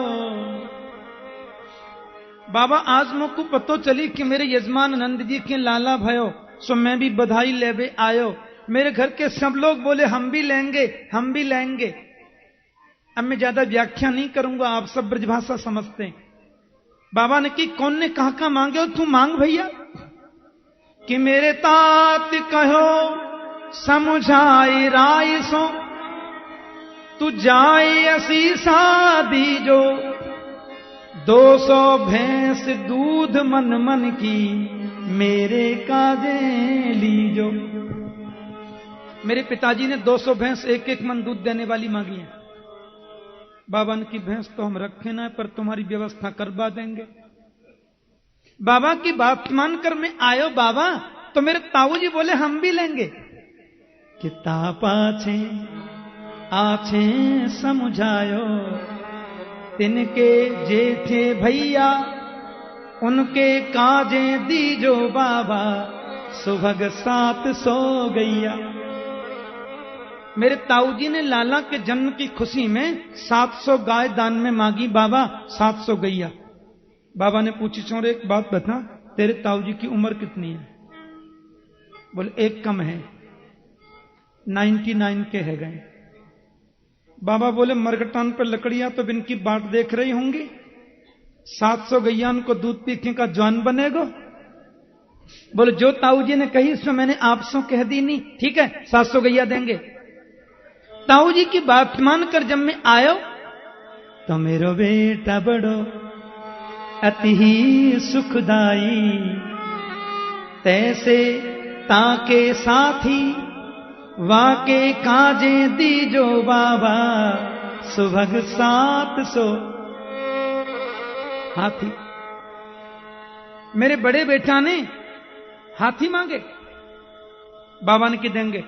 बाबा आज मुझको पतो चली कि मेरे यजमान नंद जी के लाला भयो, सो मैं भी बधाई लेवे आयो। मेरे घर के सब लोग बोले हम भी लेंगे, हम भी लेंगे। अब मैं ज्यादा व्याख्या नहीं करूंगा, आप सब ब्रजभाषा समझते हैं। बाबा ने की कौन ने कहा का मांगे हो? तू मांग भैया। कि मेरे तात कहो समझाई राय सो, तू जाए असी शादी जो, 200 भैंस दूध मन मन की, मेरे काजे लीजो। मेरे पिताजी ने 200 भैंस 1-1 मन दूध देने वाली मांगी है। बाबा ने की भैंस तो हम रखे ना, पर तुम्हारी व्यवस्था करवा देंगे। बाबा की बात मानकर मैं आयो बाबा, तो मेरे ताऊ जी बोले हम भी लेंगे। कि तापाछे आछे समझायो, तिनके जेठे भैया उनके काजे दीजो बाबा, सुभग 700 गैया। मेरे ताऊजी ने लाला के जन्म की खुशी में 700 गाय दान में मांगी। बाबा 700 गैया। बाबा ने पूछी, छोरे एक बात बता, तेरे ताऊजी की उम्र कितनी है? बोले एक कम है, 99 के है गए। बाबा बोले मरगटान पर लकड़ियां तो इनकी बाट देख रही होंगी, 700 गैयान को दूध पीने का जवान बनेगा। बोले जो ताऊजी ने कही उसमें मैंने 800 कह दी नहीं, ठीक है 700 गैया देंगे। ताऊजी की बात मानकर जब मैं आयो तो मेरो बेटा बड़ो अति ही सुखदाई, तैसे ताके साथी वाके काजे दीजो बाबा, सुभग 700 हाथी। मेरे बड़े बेटा ने हाथी मांगे, बाबा ने कि देंगे।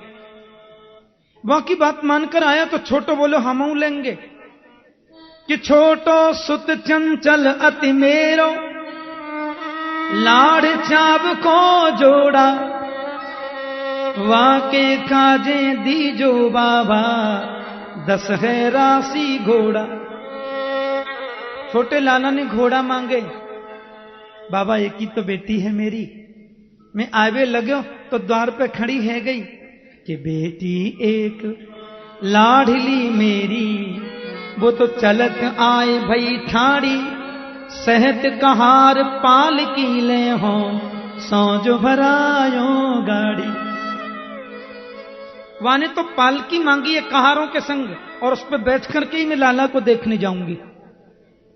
वहां की बात मानकर आया तो छोटो बोलो हम लेंगे, कि छोटो सुत चंचल अति मेरो, लाड़ चाब को जोड़ा, वाके काजे दीजो बाबा, 10 है राशि घोड़ा। छोटे लाला ने घोड़ा मांगे। बाबा एक ही तो बेटी है मेरी। मैं आवे लगे तो द्वार पे खड़ी है गई कि बेटी एक लाडली मेरी, वो तो चलत आए भई ठाड़ी, सहत कहार पाल की ले हो, सौजो भरायो गाड़ी। वाने तो पालकी मांगी है कहारों के संग, और उस पर बैठ करके ही मैं लाला को देखने जाऊंगी।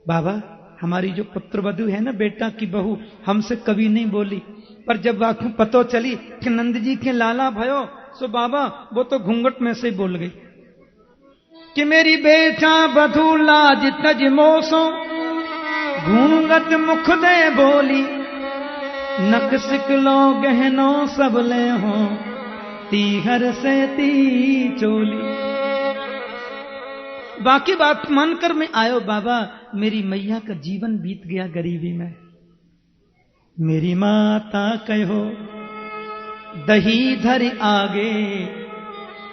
बाबा हमारी जो पुत्रवधू है ना, बेटा की बहू, हमसे कभी नहीं बोली, पर जब आंखों पतो चली कि नंद जी के लाला भयो, सो बाबा वो तो घूंघट में से बोल गई कि मेरी बेटा बधू लाज तज मोसो, घूंघट मुख दे बोली, नक सिकलो गहनो सब ले हो, तीहर से ती चोली। बाकी बात मानकर मैं आयो। बाबा मेरी मैया का जीवन बीत गया गरीबी में। मेरी माता कहो दही धर आगे,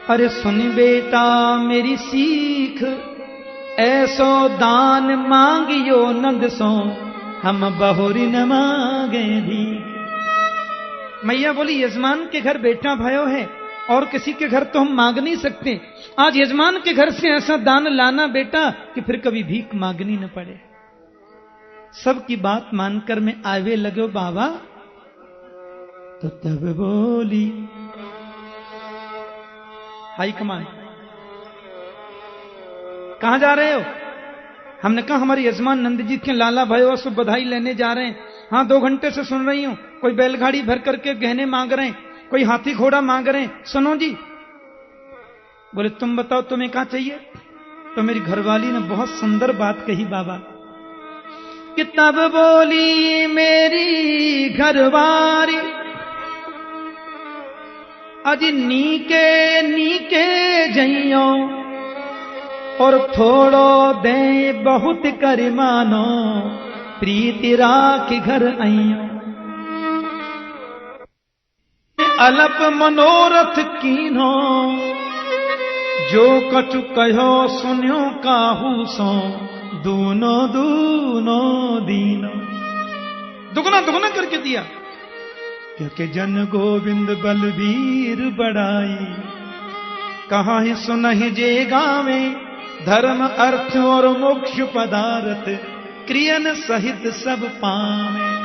अरे सुन बेटा मेरी सीख, ऐसो दान मांगियो नंद सो, हम बहुरी न मांगे भी। मैया बोली यजमान के घर बेटा भयो है, और किसी के घर तो हम मांग नहीं सकते। आज यजमान के घर से ऐसा दान लाना बेटा कि फिर कभी भीख मांगनी न पड़े। सबकी बात मानकर मैं आवे लगे। बाबा तो तब बोली हाई कमान, कहां जा रहे हो? हमने कहा हमारे यजमान नंद जी के लाला भयो सो बधाई लेने जा रहे हैं। हाँ 2 घंटे से सुन रही हूं, कोई बैलगाड़ी भर करके गहने मांग रहे हैं, कोई हाथी घोड़ा मांग रहे हैं। सुनो जी। बोले तुम बताओ तुम्हें क्या चाहिए? तो मेरी घरवाली ने बहुत सुंदर बात कही बाबा, कि तब बोली मेरी घरवारी, अजी नीके नीके जइयो, और थोड़ो दे बहुत कर मानो, प्रीति राख घर आइयो। अलप मनोरथ कीनो, जो कछु कहो सुन्यो काहू सो, दूनो दूनो दीनो। दुगना दुगना करके दिया, क्योंकि जन गोविंद बलबीर बड़ाई, कहाँ ही सुनहि जे गावे, धर्म अर्थ और मोक्ष पदार्थ, क्रियन सहित सब पावे।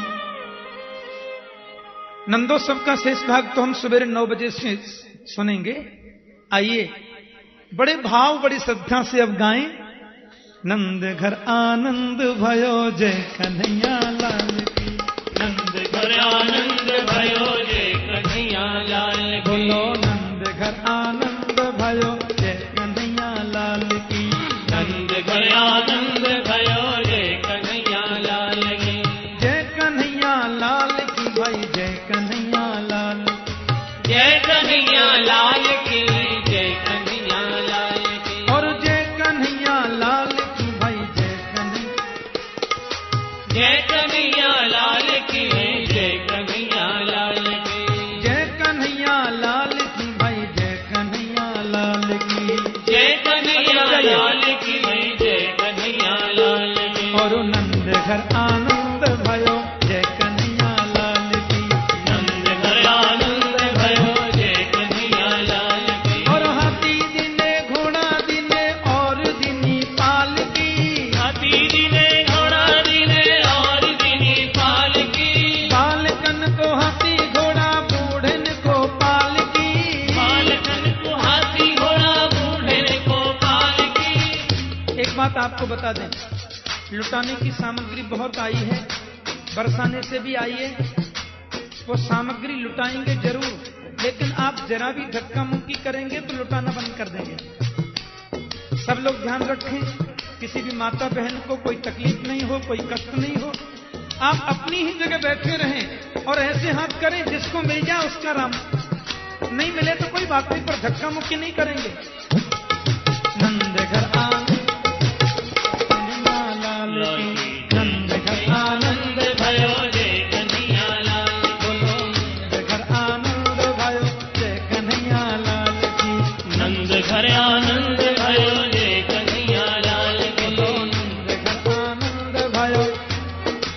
नंदोत्सव का शेष भाग तो हम सवेरे 9 बजे से सुनेंगे। आइए बड़े भाव बड़ी श्रद्धा से अब गाएं। नंद घर आनंद भयो जय कन्हैया लाल की, नंद घर आनंद भयो जय कन्हैया लाल की, बोलो नंद घर आनंद भयो जय कन्हैया लाल की, नंद घर आनंद भयो जय कन्हैया लाल की, जय कन्हैया लाल की भाई जय कन्हैया लाल, जय कन्हैया लाल की, जय कन्हैया लाल की, और जय कन्हैया लाल की भाई जय कन्हैया, जय कन्हैया लाल की, जय कन्हैया लाल की, जय कन्हैया लाल की भाई जय कन्हैया लाल की। आपको बता दें, लुटाने की सामग्री बहुत आई है, बरसाने से भी आई है। वो सामग्री लुटाएंगे जरूर, लेकिन आप जरा भी धक्का मुक्की करेंगे तो लुटाना बंद कर देंगे। सब लोग ध्यान रखें, किसी भी माता बहन को कोई तकलीफ नहीं हो, कोई कष्ट नहीं हो। आप अपनी ही जगह बैठे रहें और ऐसे हाथ करें जिसको मिल जाए उसका राम, नहीं मिले तो कोई बात नहीं, पर धक्का मुक्की नहीं करेंगे। नंद घर नंद घर आनंद भयो जय कन्हैया लाल, बोलो नंद घर आनंद भयो जय कन्हैया लाल की। नंद घर आनंद भयो जय कन्हैया लाल की। बोलो नंद घर आनंद भयो।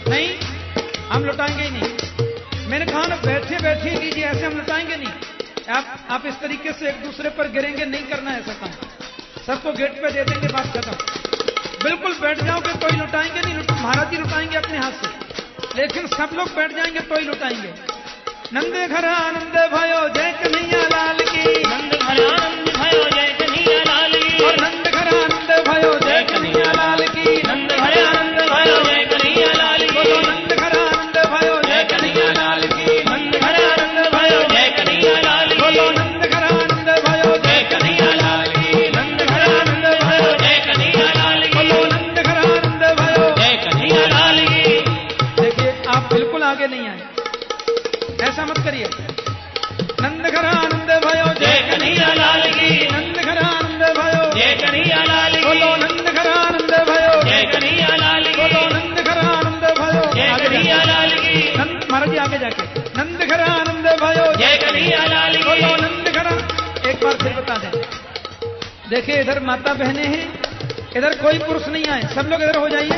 नहीं, हम लुटाएंगे ही नहीं। मैंने कहा ना, बैठे बैठे लीजिए, ऐसे हम लुटाएंगे नहीं। आप इस तरीके से एक दूसरे पर गिरेंगे, नहीं करना है ऐसा काम। सबको गेट पे दे देंगे, बात खत्म। बिल्कुल बैठ जाओगे तो ही लुटाएंगे नहीं, महाराज जी लुटाएंगे अपने हाथ से, लेकिन सब लोग बैठ जाएंगे तो ही लुटाएंगे। नंद घर आनंद भयो जय कन्हैया लाल की। नंद घर आनंद भयो जय कन्हैया लाल की। और नंद घर आनंद भयो जय कन्हैया लाल की। नंद घर आनंद भयो जय कन्हैया लाल की। बोलो नंद घर आनंद भयो जय कन्हैया लाल की। नंद घर आनंद भयो जय कन्हैया लाल की। बोलो नंद घर आनंद भयो जय कन्हैया लाल की। नंद घर आनंद भयो जय कन्हैया लाल की। बोलो नंद घर आनंद भयो जय कन्हैया लाल की। देखिए, आप बिल्कुल आगे नहीं आए, ऐसा मत करिए। नंद घर आनंद भयो जय कन्हैया लाल की। नंद घर आनंद भयो जय कन्हैया लाल की। बोलो नंद घर आनंद भयो जय कन्हैया लाल की। बोलो नंद घर आनंद भयो। जय आगे कन्हैया जाके लाल की। नंद, महाराज जी आगे जाके नंद घर आनंद भयो जय कन्हैया लाल की। बोलो नंद घर। एक बार फिर बता दें, देखिए इधर माता बहनें हैं, इधर कोई पुरुष नहीं आए, सब लोग इधर हो जाइए।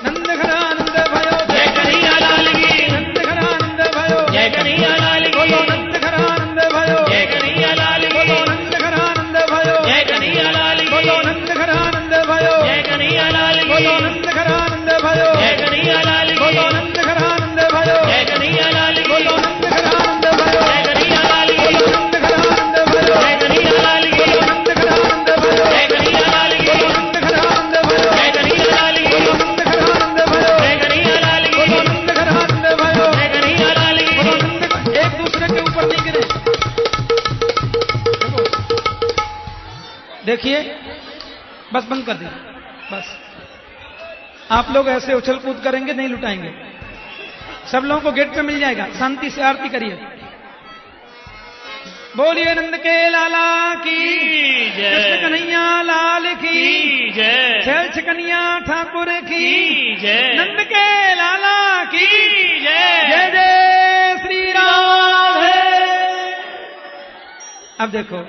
नंद घर आनंद भयो जय कन्हैया लाल की। नंद घर आनंद भयो जय कन्हैया लाल की। बोलो नंद घर आनंद भयो जय कन्हैया लाल की। बोलो नंद घर आनंद भयो जय कन्हैया लाल की। बोलो नंद घर आनंद भयो जय कन्हैया लाल की। बोलो नंद घर आनंद भयो जय कन्हैया लाल की। बोलो नंद घर आनंद भयो जय कन्हैया लाल की। बोलो नंद घर आनंद भयो जय कन्हैया लाल की। बोलो नंद घर आनंद भयो जय कन्हैया लाल की। बोलो नंद घर आनंद भयो जय कन्हैया लाल की। बोलो नंद घर आनंद भयो जय कन्हैया लाल की। बोलो नंद घर आनंद भयो जय कन्हैया लाल की। बोलो नंद घर आनंद भयो जय कन्हैया लाल की। बोलो नंद। एक दूसरे के ऊपर नहीं गिरे। देखिए, बस बंद कर दिया, बस। आप लोग ऐसे उछल कूद करेंगे, नहीं लुटाएंगे। सब लोगों को गेट पे मिल जाएगा। शांति से आरती करिए। बोलिए नंद के लाला की जय। कृष्ण कन्हैया लाल की जय। शैल कन्हैया ठाकुर की जय। नंद के लाला की जय। जय जय श्री राम। अब देखो,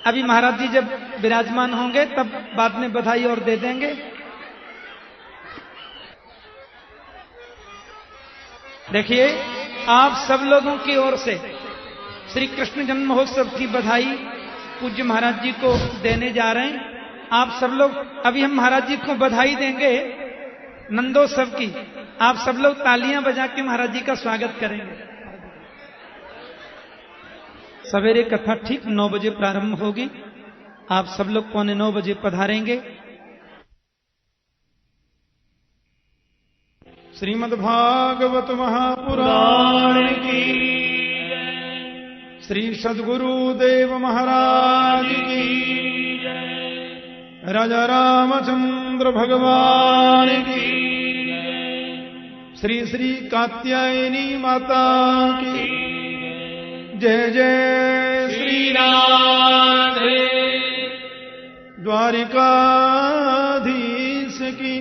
अभी महाराज जी जब विराजमान होंगे तब बाद में बधाई और दे देंगे। देखिए, आप सब लोगों की ओर से श्री कृष्ण जन्म महोत्सव की बधाई पूज्य महाराज जी को देने जा रहे हैं। आप सब लोग, अभी हम महाराज जी को बधाई देंगे नंदोत्सव की। आप सब लोग तालियां बजा के महाराज जी का स्वागत करेंगे। सवेरे कथा ठीक 9 बजे प्रारंभ होगी। आप सब लोग 8:45 बजे पधारेंगे। श्रीमद् भागवत महापुराण की श्री सद्गुरुदेव महाराज की राजा रामचंद्र भगवान की श्री श्री कात्यायनी माता की जय जय श्री राधे। द्वारिकाधीश की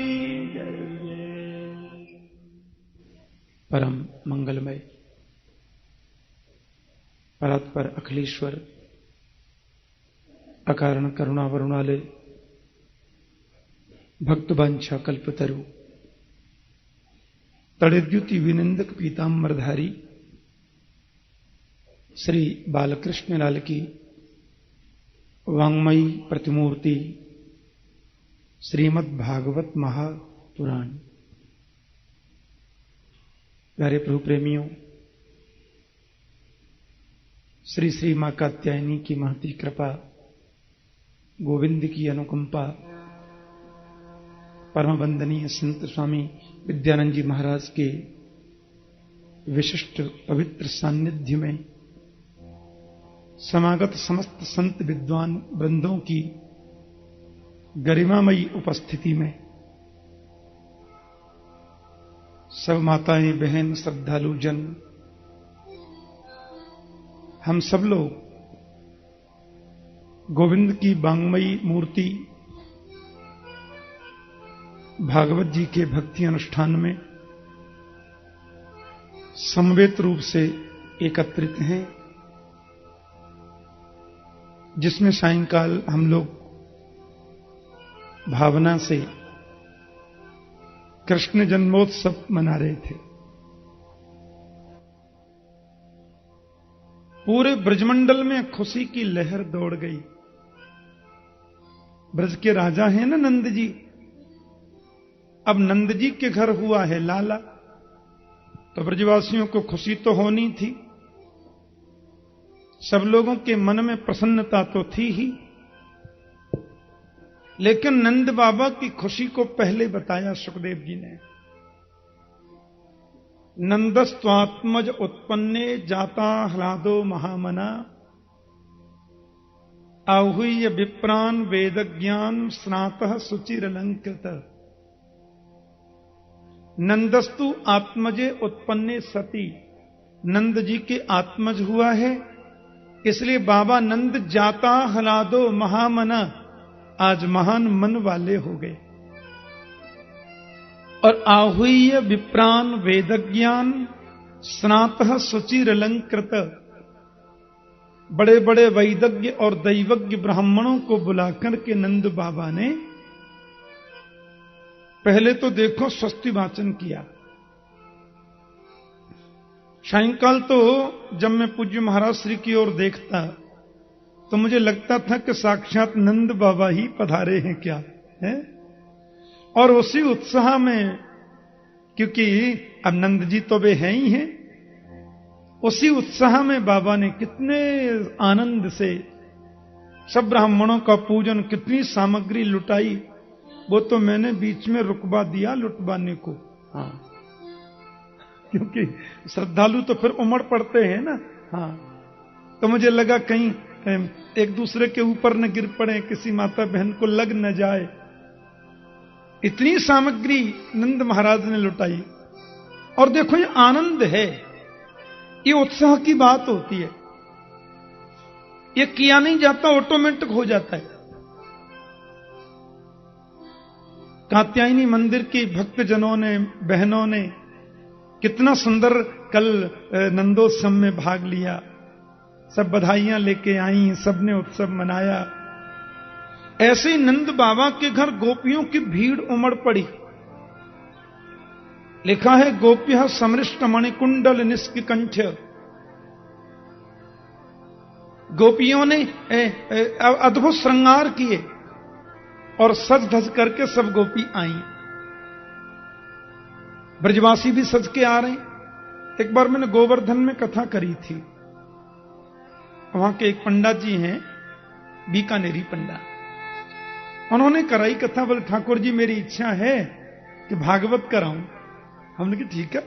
परम मंगलमय परात्पर अखिलेश्वर अकारण करुणा वरुणालय भक्तवांछा कल्पतरु तड़िद्युति विनिंदक पीताम्बरधारी श्री बालकृष्ण लाल की वांग्मयी प्रतिमूर्ति श्रीमद् भागवत महापुराण। प्यारे प्रभु प्रेमियों, श्री श्री मां कात्यायनी की महती कृपा गोविंद की अनुकंपा, परम वंदनीय संत स्वामी विद्यानंद जी महाराज के विशिष्ट पवित्र सानिध्य में समागत समस्त संत विद्वान वृंदों की गरिमामयी उपस्थिति में सब माताएं, बहन, श्रद्धालु जन, हम सब लोग गोविंद की वांगमयी मूर्ति भागवत जी के भक्ति अनुष्ठान में समवेत रूप से एकत्रित हैं, जिसमें सायंकाल हम लोग भावना से कृष्ण जन्मोत्सव मना रहे थे। पूरे ब्रजमंडल में खुशी की लहर दौड़ गई। ब्रज के राजा हैं ना नंद जी, अब नंद जी के घर हुआ है लाला, तो ब्रजवासियों को खुशी तो होनी थी, सब लोगों के मन में प्रसन्नता तो थी ही, लेकिन नंद बाबा की खुशी को पहले बताया सुखदेव जी ने। नंदस्त्वात्मज उत्पन्ने जाता ह्लादो महामना, आहूय विप्रान वेदज्ञान स्नातः सुचिरलंकृत। नंदस्तु आत्मजे उत्पन्ने सती, नंद जी के आत्मज हुआ है, इसलिए बाबा नंद जाता ह्लादो महामना, आज महान मन वाले हो गए। और आहूय विप्रान वेदज्ञान स्नातः सुचिरलंकृत, बड़े बड़े वैदज्ञ और दैवज्ञ ब्राह्मणों को बुलाकर के नंद बाबा ने पहले तो देखो स्वस्ति वाचन किया। सायंकाल तो जब मैं पूज्य महाराज श्री की ओर देखता तो मुझे लगता था कि साक्षात नंद बाबा ही पधारे हैं क्या है। और उसी उत्साह में, क्योंकि अब नंद जी तो वे हैं ही हैं, उसी उत्साह में बाबा ने कितने आनंद से सब ब्राह्मणों का पूजन, कितनी सामग्री लुटाई, वो तो मैंने बीच में रुकवा दिया लुटवाने को। हाँ, क्योंकि श्रद्धालु तो फिर उमड़ पड़ते हैं ना। हाँ, तो मुझे लगा कहीं एक दूसरे के ऊपर न गिर पड़े, किसी माता बहन को लग न जाए। इतनी सामग्री नंद महाराज ने लुटाई। और देखो ये आनंद है, ये उत्साह की बात होती है, ये किया नहीं जाता, ऑटोमेटिक हो जाता है। कात्यायनी मंदिर की भक्तजनों ने, बहनों ने कितना सुंदर कल नंदोत्सव में भाग लिया, सब बधाइयां लेके आई, सबने उत्सव मनाया। ऐसे ही नंद बाबा के घर गोपियों की भीड़ उमड़ पड़ी। लिखा है गोप्य समृष्ट मणिकुंडल निष्कंठ, गोपियों ने अद्भुत श्रृंगार किए और सज धज करके सब गोपी आई। ब्रजवासी भी सज के आ रहे हैं। एक बार मैंने गोवर्धन में कथा करी थी, वहां के एक पंडित जी हैं, बीकानेरी पंडित, उन्होंने कराई कथा। बोले ठाकुर जी मेरी इच्छा है कि भागवत कराऊं। हमने कहा ठीक है।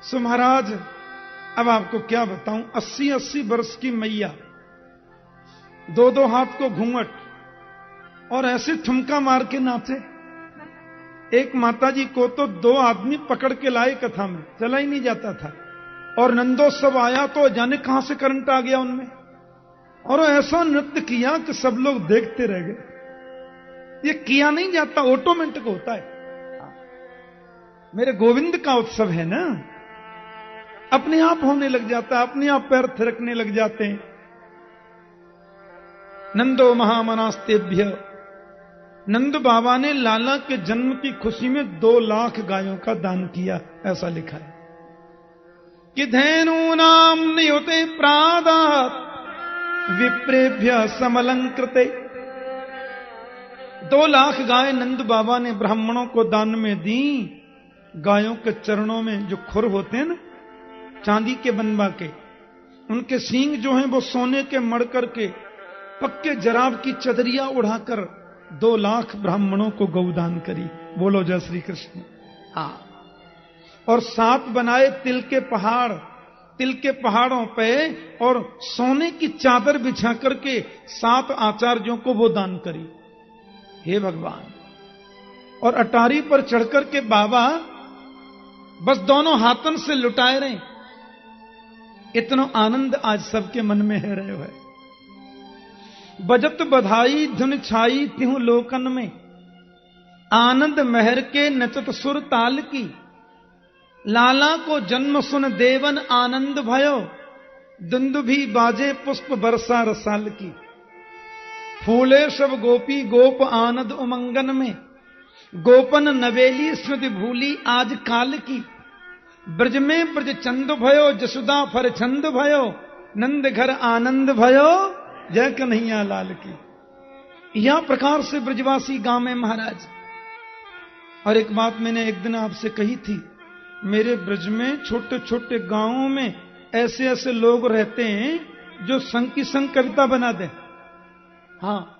सो महाराज अब आपको क्या बताऊं, 80-80 वर्ष की मैया, 2-2 हाथ को घूंघट और ऐसे ठुमका मार के नाचे। एक माता जी को तो 2 आदमी पकड़ के लाए कथा में, चला ही नहीं जाता था। और नंदोत्सव आया तो जाने कहां से करंट आ गया उनमें, और ऐसा नृत्य किया कि सब लोग देखते रह गए। ये किया नहीं जाता, ऑटोमेटिक होता है। मेरे गोविंद का उत्सव है ना, अपने आप होने लग जाता है, अपने आप पैर थिरकने लग जाते हैं। नंदो महामनास्तेभ्य, नंद बाबा ने लाला के जन्म की खुशी में 2 लाख गायों का दान किया, ऐसा लिखा है कि धेनूनाम नियुते प्रादात् विप्रेभ्य समलंकृते। 2 लाख गाय नंद बाबा ने ब्राह्मणों को दान में दी। गायों के चरणों में जो खुर होते हैं ना, चांदी के बनवा के, उनके सींग जो हैं वो सोने के मड़ करके पक्के जराब की चदरिया उड़ाकर 2 लाख ब्राह्मणों को गौदान करी। बोलो जय श्री कृष्ण। हाँ, और 7 बनाए तिल के पहाड़, तिल के पहाड़ों पे और सोने की चादर बिछा करके 7 आचार्यों को वो दान करी। हे भगवान। और अटारी पर चढ़कर के बाबा बस दोनों हाथन से लुटाए रहे। इतना आनंद आज सबके मन में है रहे हुए। बजत बधाई धुन छाई त्यों लोकन में, आनंद महर के नचत सुर ताल की। लाला को जन्म सुन देवन आनंद भयो, दुंदुभी बाजे पुष्प बरसा रसाल की। फूले सब गोपी गोप आनंद उमंगन में, गोपन नवेली स्मृति भूली आज काल की। ब्रज में ब्रज चंद भयो, जसुदा फर छंद भयो, नंद घर आनंद भयो, जय कन्हैया लाल की। यह प्रकार से ब्रजवासी गांव में महाराज। और एक बात मैंने एक दिन आपसे कही थी, मेरे ब्रज में छोटे छोटे गांवों में ऐसे ऐसे लोग रहते हैं जो संग की संग कविता बना दे। हाँ,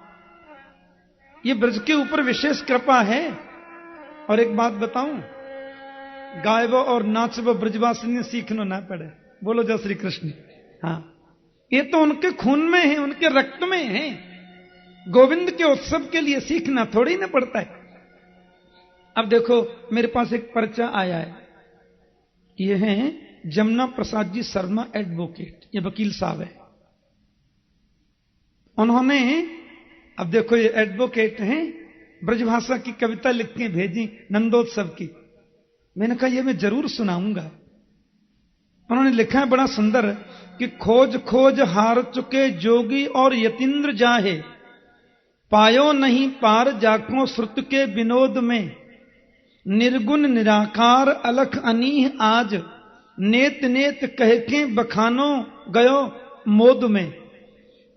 ये ब्रज के ऊपर विशेष कृपा है। और एक बात बताऊं, गायबो और नाचबो ब्रजवासी ने सीखना ना पड़े। बोलो जय श्री कृष्ण। हाँ, ये तो उनके खून में है, उनके रक्त में है। गोविंद के उत्सव के लिए सीखना थोड़ी ना पड़ता है। अब देखो, मेरे पास एक पर्चा आया है। ये हैं जमुना प्रसाद जी शर्मा एडवोकेट, ये वकील साहब है। उन्होंने, अब देखो ये एडवोकेट हैं, ब्रजभाषा की कविता लिख के भेजी नंदोत्सव की। मैंने कहा ये मैं जरूर सुनाऊंगा। उन्होंने लिखा है बड़ा सुंदर कि खोज खोज हार चुके जोगी और यतीन्द्र जाहे, पायो नहीं पार जाको श्रुत के विनोद में। निर्गुण निराकार अलख अनीह आज, नेत नेत कह के बखानो गयो मोद में।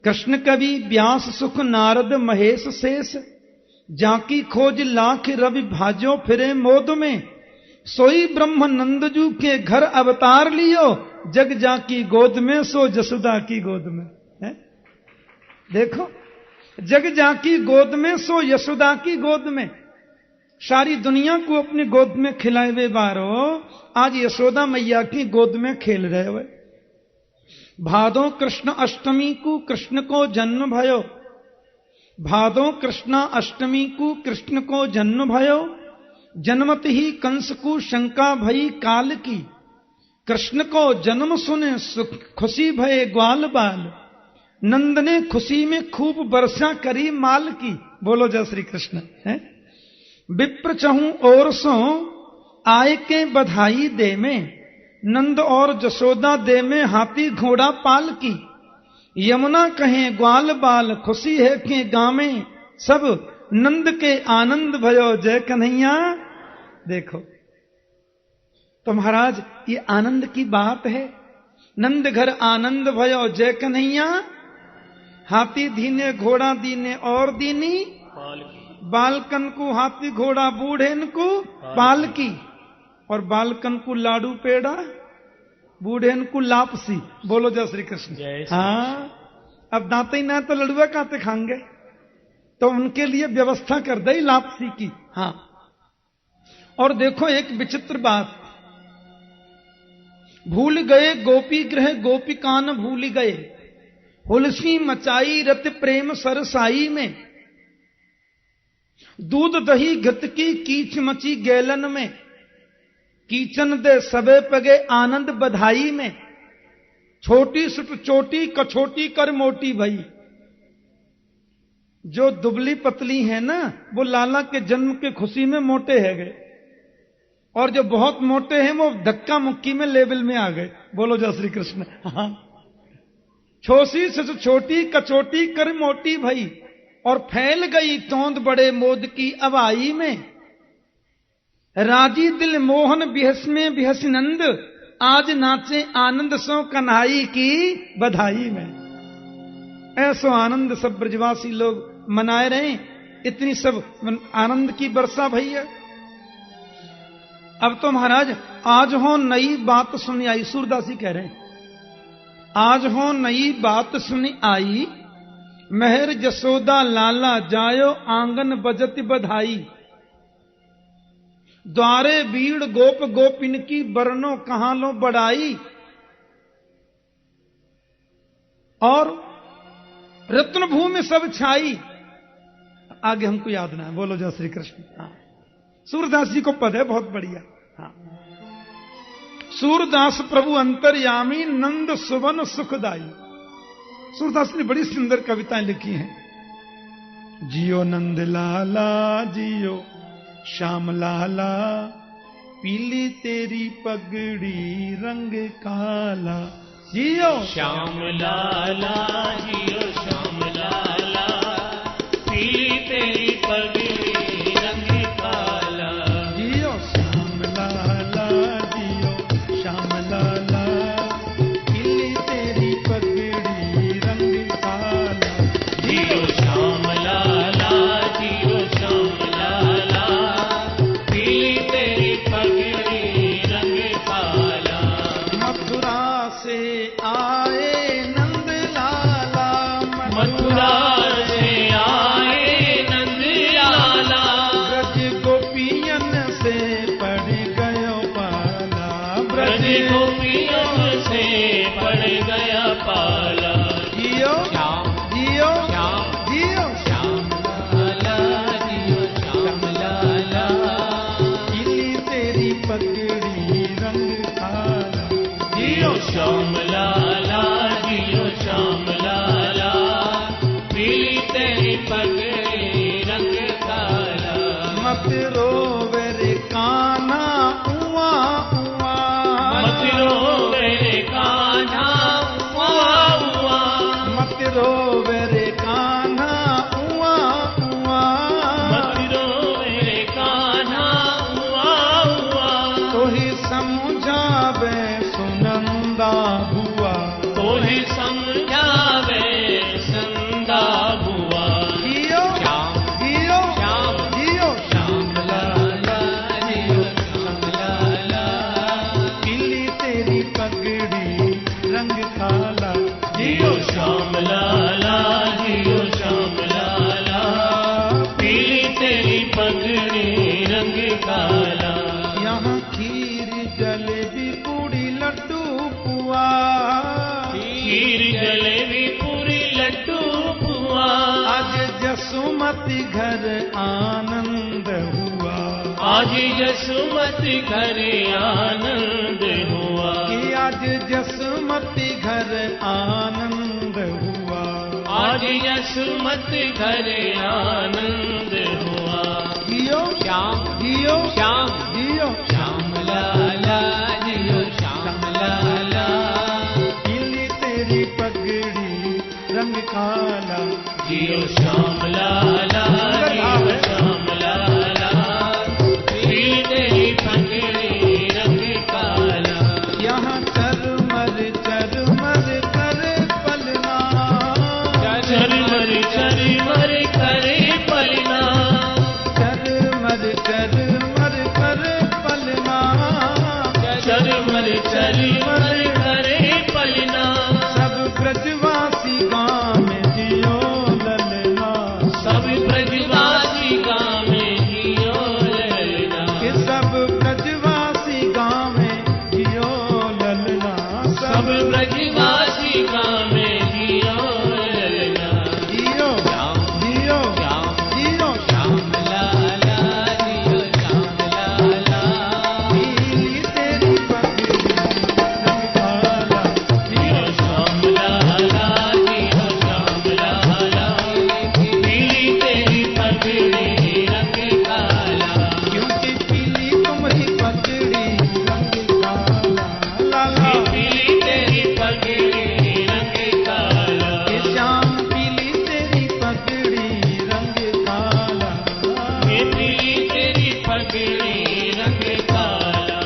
कृष्ण कवि व्यास सुख नारद महेश शेष, जाकी खोज लाख रवि भाजो फिरे मोद में। सोई ब्रह्म नंदजू के घर अवतार लियो, जग जाकी गोद में सो जसुदा की गोद में है। देखो, जग जाकी गोद में सो यशोदा की गोद में। सारी दुनिया को अपनी गोद में खिलाए हुए बारो आज यशोदा मैया की गोद में खेल रहे हुए। भादो कृष्ण अष्टमी को कृष्ण को जन्म भयो, भादो कृष्ण अष्टमी को कृष्ण को जन्म भयो। जन्मत ही कंस को शंका भई काल की, कृष्ण को जन्म सुने खुशी भये ग्वाल बाल। नंद ने खुशी में खूब वर्षा करी माल की। बोलो जय श्री कृष्ण है। विप्र चहूं और सो आय के बधाई दे में, नंद और जसोदा दे में हाथी घोड़ा पाल की। यमुना कहें ग्वाल बाल खुशी है के गामे, सब नंद के आनंद भयो जय कन्हैया। देखो तो महाराज ये आनंद की बात है। नंद घर आनंद भयो जय कन्हैया, हाथी धीने घोड़ा दीने और दीनी। बालकन को हाथी घोड़ा बूढ़ेन को पालकी, और बालकन को लाडू पेड़ा बूढ़ेन को लापसी। बोलो जय श्री कृष्ण। हाँ, अब दांते ही ना तो लड़ुआ काते खाएंगे, तो उनके लिए व्यवस्था कर दई लापसी की। हाँ, और देखो एक विचित्र बात, भूल गए गोपी गृह गोपिकान भूल गए, हुलसी मचाई रत प्रेम सरसाई में। दूध दही घृत की कीच मची गैलन में, कीचन दे सबे पगे आनंद बधाई में। छोटी सुट चोटी कछोटी कर मोटी भई, जो दुबली पतली है ना वो लाला के जन्म के खुशी में मोटे है गए, और जो बहुत मोटे हैं वो धक्का मुक्की में लेवल में आ गए। बोलो जय श्री कृष्ण। हाँ, छोसी से छोटी कचोटी कर मोटी भई, और फैल गई तोंद बड़े मोद की अवाई में। राजी दिल मोहन बिहस में बिहस नंद, आज नाचे आनंद सो कन्हाई की बधाई में। ऐसो आनंद सब ब्रजवासी लोग मनाए रहे, इतनी सब आनंद की वर्षा भैया। अब तो महाराज आज हो नई बात सुनी आई, सूरदासी कह रहे हैं आज हो नई बात सुनी आई, मेहर जसोदा लाला जायो आंगन बजत बधाई। द्वारे बीड़ गोप गोपिन की बरनो कहां लो बढ़ाई। और रत्न भूमि सब छाई। आगे हमको याद ना है, बोलो जय श्री कृष्ण। हाँ, सूरदास जी को पद है बहुत बढ़िया। हाँ, सूरदास प्रभु अंतर्यामी नंद सुवन सुखदाई। सूरदास ने बड़ी सुंदर कविताएं लिखी हैं। जियो नंद लाला जियो श्याम लाला, पीली तेरी पगड़ी रंग काला। जियो श्याम लाला जियो श्याम लाला, पीली तेरी पगड़ी रंग काला। जियो श्याम लाला जियो श्याम लाला, पीली तेरी पगड़ी रंग काला। जियो श्याम लाला जियो श्याम लाला, पीली तेरी पगड़ी रंग काला। मथुरा से आए नंद लाला, मथुरा से आए नंद लाला, ब्रज गोपियन से पड़ गयो पाला। ब्रज गोपियों से पड़ गया पाला। जियो श्याम जियो श्याम जियो श्याम लाला जियो श्याम लाला, पीली तेरी पगड़ी रंग काला। जियो श्याम लाला जियो श्याम लाला, पीली तेरी पगड़ी रंग काला। मत रोवे रे कान्हा उआ उआ, मत रो मेरे कान्हा उआ उआ, मत रोवे रे कान्हा उआ उआ। मत रो मेरे कान्हा उआ उआ, तोहि समझावे सुनंदा हुआ। तोहि समझावे संदा हुआ। जियो श्याम जियो श्याम जियो श्याम लाला जियो श्याम लाला, पीली तेरी पगड़ी रंग काला। जियो श्याम लाला जियो श्याम लाला, पीली तेरी पगड़ी रंग काला। यहाँ खीर जलेबी पूड़ी लड्डू पुआ। खीर जलेबी पूरी लड्डू पुआ, आज जसुमती घर आनंद हुआ। आज यशुमती घर आनंद हुआ। कि आज जसुमती घर आनंद हुआ। आज यशुमती घर आनंद हुआ। जियो श्याम जियो श्याम जियो श्याम लाला जियो श्याम लाला, पीली तेरी पगड़ी रंग काला। जियो श्याम लाला जियो श्याम लाला, पीली तेरी पगड़ी रंग काला। यहाँ चरमर करे पलना। चरमर चरमर करे पलना, चरमर करे पलना। चरमर चरमर करे पलना। सब ब्रजवासी गाँव में जियो ललना। सब ब्रजवासी गाँव में जियो ललना। कि सब ब्रजवासी गाँव में जियो ललना। सब ब्रजवासी गाँव में जियो ललना। जियो श्याम जियो श्याम जियो श्याम लाला जियो श्याम लाला, पीली तेरी पगड़ी रंग काला। जियो श्याम लाला जियो श्याम लाला, पीली तेरी पगड़ी रंग काला। क्योंकि पीली तुम्हारी पगड़ी रंग काला। लाला पीली तेरी पगड़ी रंग काला। के श्याम पीली तेरी पगड़ी रंग काला। पीली तेरी पगड़ी रंग काला।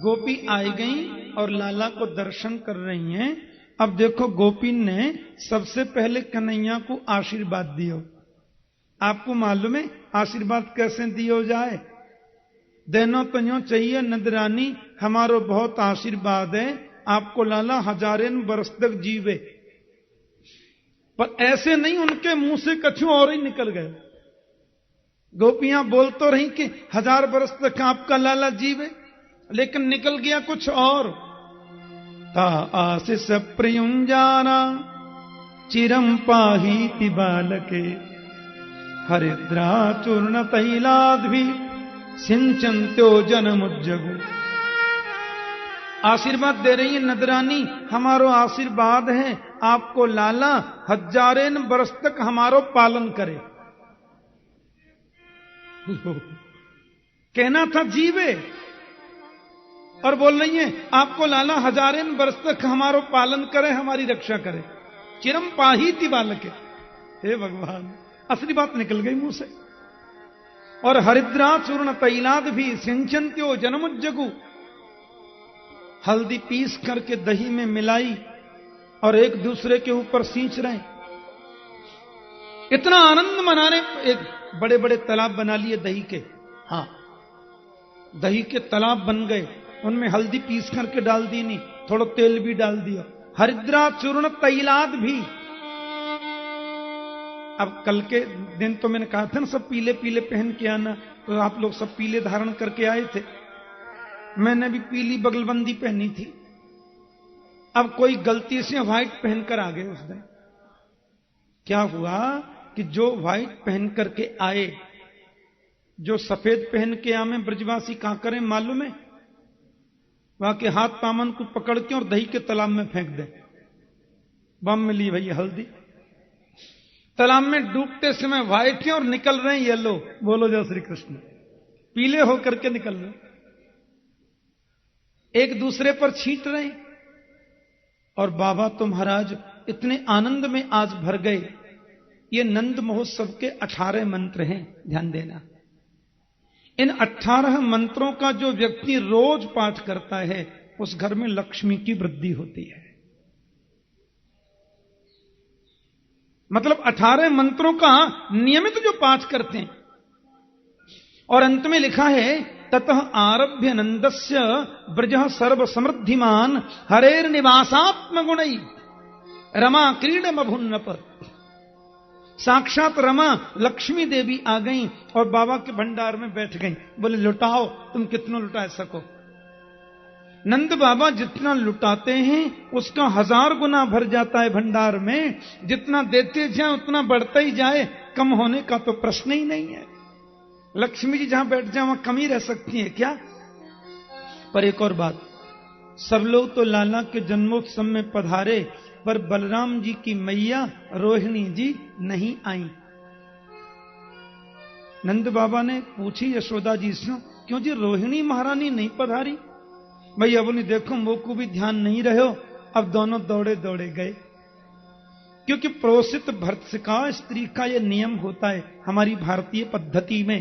गोपी आई गई और लाला को दर्शन कर रही हैं। अब देखो गोपी ने सबसे पहले कन्हैया को आशीर्वाद दियो। आपको मालूम है आशीर्वाद कैसे दियो जाए? देनो तो यूं चाहिए नदरानी, हमारो बहुत आशीर्वाद है, आपको लाला हजारें बरस तक जीवे। पर ऐसे नहीं उनके मुंह से कछु और ही निकल गए। गोपियां बोल तो रही कि 1000 बरस तक आपका लाला जीवे, लेकिन निकल गया कुछ और। ता आशीष प्रियुंजाना चिरम पाहीति बालके, हरिद्रा चूर्ण तैलाद भी सिंचन्त्यो जनमुज्जगु। आशीर्वाद दे रही है नदरानी, हमारो आशीर्वाद है आपको लाला 1000 बरस तक हमारो पालन करे। कहना था जीवे, और बोल रही है आपको लाला 1000 बरस तक हमारो पालन करे, हमारी रक्षा करे। चिरम पाहीति बालके, हे भगवान, असली बात निकल गई मुंह से। और हरिद्रा चूर्ण तैलाद भी सिंचन्त्यो जनमुज्जगु, हल्दी पीस करके दही में मिलाई और एक दूसरे के ऊपर सींच रहे। इतना आनंद मना रहे। एक बड़े बड़े तालाब बना लिए दही के, हाँ दही के तालाब बन गए, उनमें हल्दी पीस करके डाल दी, नहीं थोड़ा तेल भी डाल दिया। हरिद्रा चूर्ण तैलाद भी। अब कल के दिन तो मैंने कहा था ना सब पीले पीले पहन के आना, तो आप लोग सब पीले धारण करके आए थे। मैंने भी पीली बगलबंदी पहनी थी। अब कोई गलती से व्हाइट पहनकर आ गए उस दिन। क्या हुआ कि जो व्हाइट पहन करके आए, जो सफेद पहन के आए, ब्रजवासी कहां करें मालूम है? वहां के हाथ पामन को पकड़ के और दही के तालाब में फेंक दे। बम मिली भैया हल्दी, तालाब में डूबते समय व्हाइट है और निकल रहे हैं येलो। बोलो जय श्री कृष्ण। पीले होकर के निकल रहे, एक दूसरे पर छींट रहे। और बाबा तो महाराज इतने आनंद में आज भर गए। ये नंद महोत्सव के 18 मंत्र हैं, ध्यान देना। इन 18 मंत्रों का जो व्यक्ति रोज पाठ करता है, उस घर में लक्ष्मी की वृद्धि होती है। मतलब 18 मंत्रों का नियमित जो पाठ करते हैं। और अंत में लिखा है ततः आरभ्य नंदस्य ब्रजः सर्व समृद्धिमान हरेर निवासात्म गुणई रमा क्रीडम अभुन्नप। साक्षात रमा लक्ष्मी देवी आ गई और बाबा के भंडार में बैठ गई। बोले लुटाओ, तुम कितना लुटा सको। नंद बाबा जितना लुटाते हैं उसका 1000 गुना भर जाता है भंडार में। जितना देते जाए उतना बढ़ता ही जाए, कम होने का तो प्रश्न ही नहीं है। लक्ष्मी जी जहां बैठ जाए वहां कमी रह सकती है क्या? पर एक और बात, सब लोग तो लाला के जन्मोत्सव में पधारे, पर बलराम जी की मैया रोहिणी जी नहीं आई। नंद बाबा ने पूछी यशोदा जी से, क्यों जी रोहिणी महारानी नहीं पधारी? भैया बोली देखो वो को भी ध्यान नहीं रहे। अब दोनों दौड़े दौड़े गए, क्योंकि प्रोसित भर्तृका स्त्री का यह नियम होता है हमारी भारतीय पद्धति में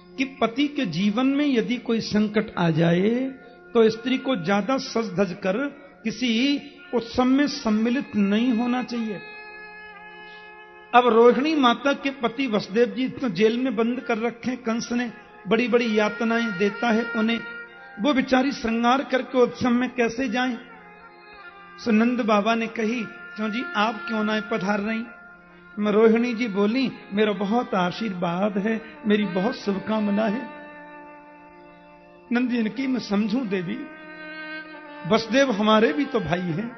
कि पति के जीवन में यदि कोई संकट आ जाए तो स्त्री को ज्यादा सज धज कर किसी उत्सव में सम्मिलित नहीं होना चाहिए। अब रोहिणी माता के पति वसुदेव जी तो जेल में बंद कर रखे, कंस ने बड़ी बड़ी यातनाएं देता है उन्हें। वो बेचारी श्रृंगार करके उत्सव में कैसे जाएं? सुनंद बाबा ने कही, क्यों जी आप क्यों ना पधार रही? रोहिणी जी बोली, मेरा बहुत आशीर्वाद है, मेरी बहुत शुभकामना है। नंद जी ने की, मैं समझूं देवी, वसुदेव हमारे भी तो भाई हैं।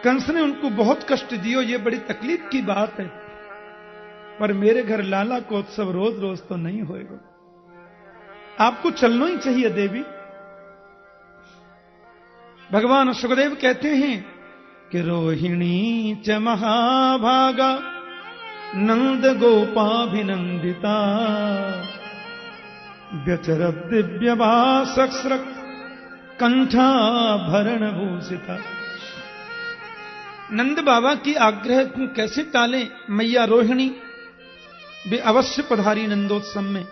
कंस ने उनको बहुत कष्ट दियो, ये बड़ी तकलीफ की बात है, पर मेरे घर लाला को उत्सव रोज रोज तो नहीं होएगा, आपको चलना ही चाहिए देवी। भगवान सुखदेव कहते हैं कि रोहिणी च महाभागा नंद गोपाभिनंदिता व्यचरत दिव्य भासक्स्रक कंठाभरण भूषिता। नंद बाबा की आग्रह को कैसे टालें? मैया रोहिणी वे अवश्य पधारी नंदोत्सव में,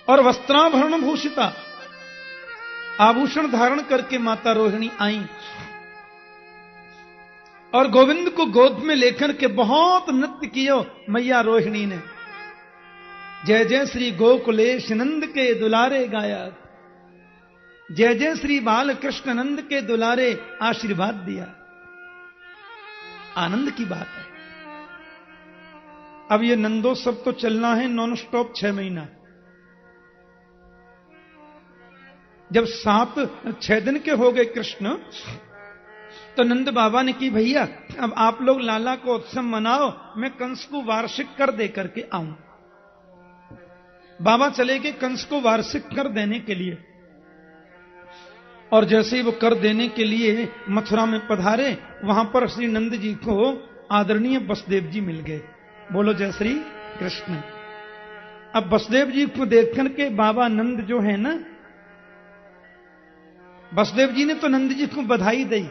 और वस्त्राभरण भूषिता, आभूषण धारण करके माता रोहिणी आई और गोविंद को गोद में लेकर के बहुत नृत्य किया मैया रोहिणी ने। जय जय श्री गोकुलेश नंद के दुलारे गाया, जय जय श्री बाल कृष्ण नंद के दुलारे आशीर्वाद दिया। आनंद की बात है। अब ये नंदोत्सव तो चलना है नॉन स्टॉप 6 महीना। जब 6 दिन के हो गए कृष्ण, तो नंद बाबा ने की भैया अब आप लोग लाला को उत्सव मनाओ, मैं कंस को वार्षिक कर दे करके आऊं। बाबा चले गए कंस को वार्षिक कर देने के लिए, और जैसे ही वो कर देने के लिए मथुरा में पधारे, वहां पर श्री नंद जी को आदरणीय वसुदेव जी मिल गए। बोलो जय श्री कृष्ण। अब वसुदेव जी को देख करके बाबा नंद जो है ना, वसुदेव जी ने तो नंद जी को बधाई दी,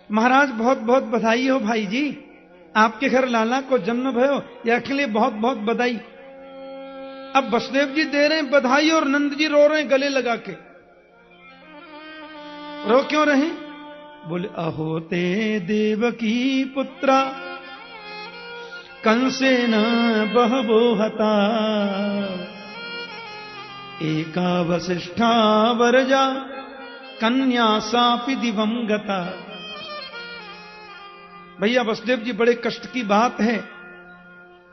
महाराज बहुत बहुत बधाई हो भाई जी, आपके घर लाला को जन्म भयो, या के लिए बहुत बहुत बधाई। अब वसुदेव जी दे रहे हैं बधाई और नंद जी रो रहे हैं गले लगा के। रो क्यों रहे? बोले अहो ते देवकी पुत्रा कंसेन बहवो हता, एका वसिष्ठा वरजा कन्या सापि दिवम गता। भैया वसुदेव जी बड़े कष्ट की बात है,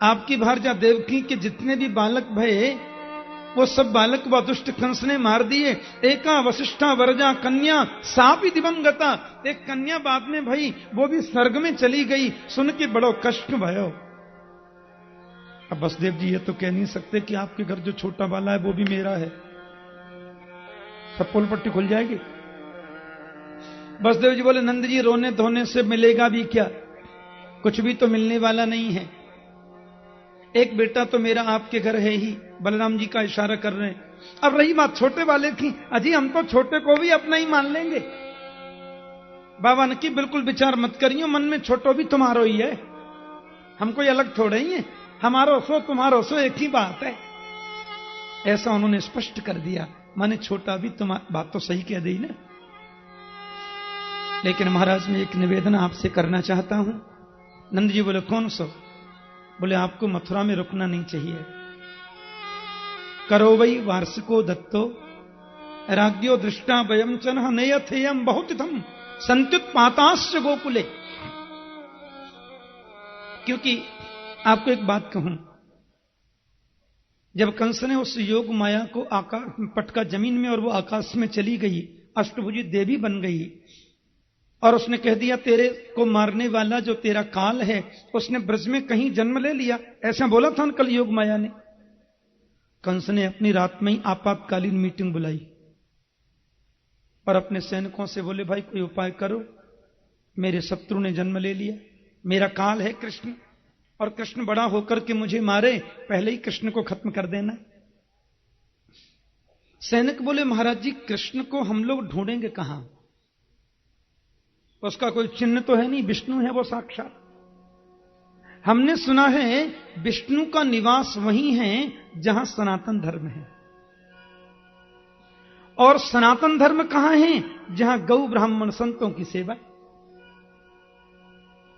आपकी भार्या देवकी के जितने भी बालक भये वो सब बालक व दुष्ट कंस ने मार दिए। एका वसिष्ठा वरजा कन्या सापि दिवम गता, एक कन्या बाद में भई वो भी स्वर्ग में चली गई, सुन के बड़ो कष्ट भयो। अब वसुदेव जी ये तो कह नहीं सकते कि आपके घर जो छोटा वाला है वो भी मेरा है, सब पोल पट्टी खुल जाएगी। वसुदेव जी बोले नंद जी रोने धोने से मिलेगा भी क्या, कुछ भी तो मिलने वाला नहीं है। एक बेटा तो मेरा आपके घर है ही, बलराम जी का इशारा कर रहे हैं। अब रही बात छोटे वाले की, अजी हम तो छोटे को भी अपना ही मान लेंगे। बाबा ने की बिल्कुल विचार मत करियो, मन में छोटो भी तुम्हारो ही है, हम कोई अलग थोड़े ही है, हमारो सो तुम्हारो सो एक ही बात है। ऐसा उन्होंने स्पष्ट कर दिया, माने छोटा भी तुम्हारी बात तो सही कह दी ना। लेकिन महाराज मैं एक निवेदन आपसे करना चाहता हूं। नंद जी बोले कौन सो? बोले आपको मथुरा में रुकना नहीं चाहिए। करो वही वार्षिको दत्तो राज्यो दृष्टा वयम चन नयथेयम बहुतिथम संत्युत्पाताश्च गोकुले। क्योंकि आपको एक बात कहूं, जब कंस ने उस योग माया को आकाश में पटका जमीन में और वो आकाश में चली गई, अष्टभुजी देवी बन गई, और उसने कह दिया तेरे को मारने वाला जो तेरा काल है उसने ब्रज में कहीं जन्म ले लिया, ऐसा बोला था कल योग माया ने। कंस ने अपनी रात में ही आपातकालीन मीटिंग बुलाई और अपने सैनिकों से बोले भाई कोई उपाय करो, मेरे शत्रु ने जन्म ले लिया, मेरा काल है कृष्ण, और कृष्ण बड़ा होकर के मुझे मारे, पहले ही कृष्ण को खत्म कर देना। सैनिक बोले महाराज जी कृष्ण को हम लोग ढूंढेंगे कहां, उसका कोई चिन्ह तो है नहीं, विष्णु है वो साक्षात। हमने सुना है विष्णु का निवास वहीं है जहां सनातन धर्म है, और सनातन धर्म कहां है? जहां गौ ब्राह्मण संतों की सेवा।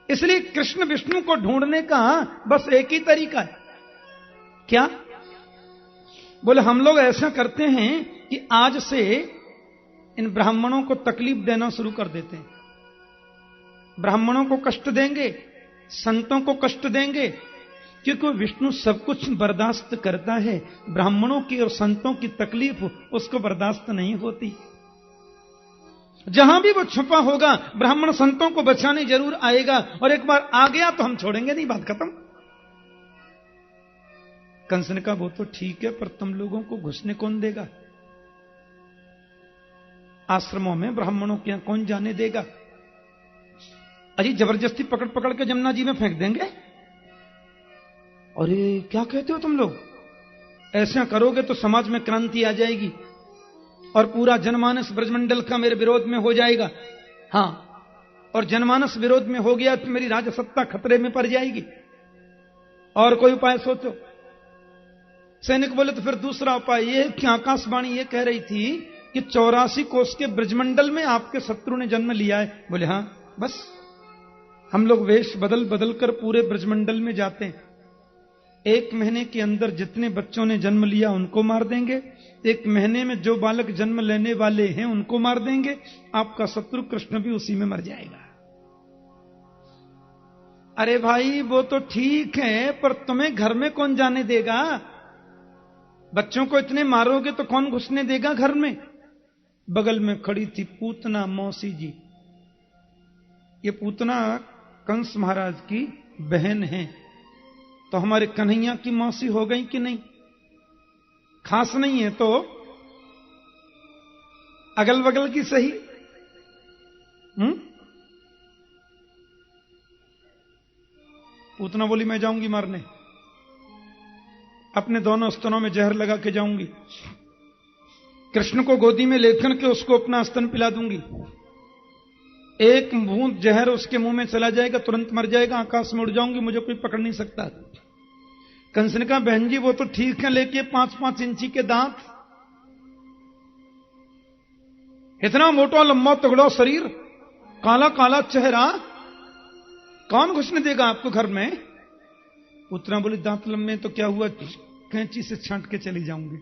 इसलिए कृष्ण विष्णु को ढूंढने का बस एक ही तरीका है। क्या? बोले हम लोग ऐसा करते हैं कि आज से इन ब्राह्मणों को तकलीफ देना शुरू कर देते हैं, ब्राह्मणों को कष्ट देंगे, संतों को कष्ट देंगे, क्योंकि विष्णु सब कुछ बर्दाश्त करता है, ब्राह्मणों की और संतों की तकलीफ उसको बर्दाश्त नहीं होती। जहां भी वो छुपा होगा ब्राह्मण संतों को बचाने जरूर आएगा, और एक बार आ गया तो हम छोड़ेंगे नहीं, बात खत्म। कंस ने कहा वो तो ठीक है, पर तुम लोगों को घुसने कौन देगा? आश्रमों में ब्राह्मणों के यहां कौन जाने देगा? अरे जबरदस्ती पकड़ पकड़ के जमुना जी में फेंक देंगे। अरे क्या कहते हो तुम लोग? ऐसा करोगे तो समाज में क्रांति आ जाएगी और पूरा जनमानस ब्रजमंडल का मेरे विरोध में हो जाएगा। हां, और जनमानस विरोध में हो गया तो मेरी राजसत्ता खतरे में पड़ जाएगी, और कोई उपाय सोचो। सैनिक बोले तो फिर दूसरा उपाय ये कि आकाशवाणी ये कह रही थी कि 84 कोस के ब्रजमंडल में आपके शत्रु ने जन्म लिया है। बोले हां, बस हम लोग वेश बदल बदल कर पूरे ब्रजमंडल में जाते हैं, 1 महीने के अंदर जितने बच्चों ने जन्म लिया उनको मार देंगे, 1 महीने में जो बालक जन्म लेने वाले हैं उनको मार देंगे, आपका शत्रु कृष्ण भी उसी में मर जाएगा। अरे भाई वो तो ठीक है, पर तुम्हें घर में कौन जाने देगा? बच्चों को इतने मारोगे तो कौन घुसने देगा घर में? बगल में खड़ी थी पूतना मौसी जी। ये पूतना कंस महाराज की बहन है, तो हमारे कन्हैया की मौसी हो गई कि नहीं? खास नहीं है तो अगल बगल की सही। पूतना बोली मैं जाऊंगी मारने, अपने दोनों स्तनों में जहर लगा के जाऊंगी, कृष्ण को गोदी में लेकर के उसको अपना स्तन पिला दूंगी। एक बूंद जहर उसके मुंह में चला जाएगा, तुरंत मर जाएगा, आकाश में उड़ जाऊंगी, मुझे कोई पकड़ नहीं सकता। कंस ने कहा बहन जी वो तो ठीक है, लेके 5-5 इंची के दांत, इतना मोटा लंबा तगड़ा शरीर, काला काला चेहरा, कौन घुसने देगा आपको घर में? उतना बोली दांत लंबे तो क्या हुआ, कैंची से छांट के चली जाऊंगी।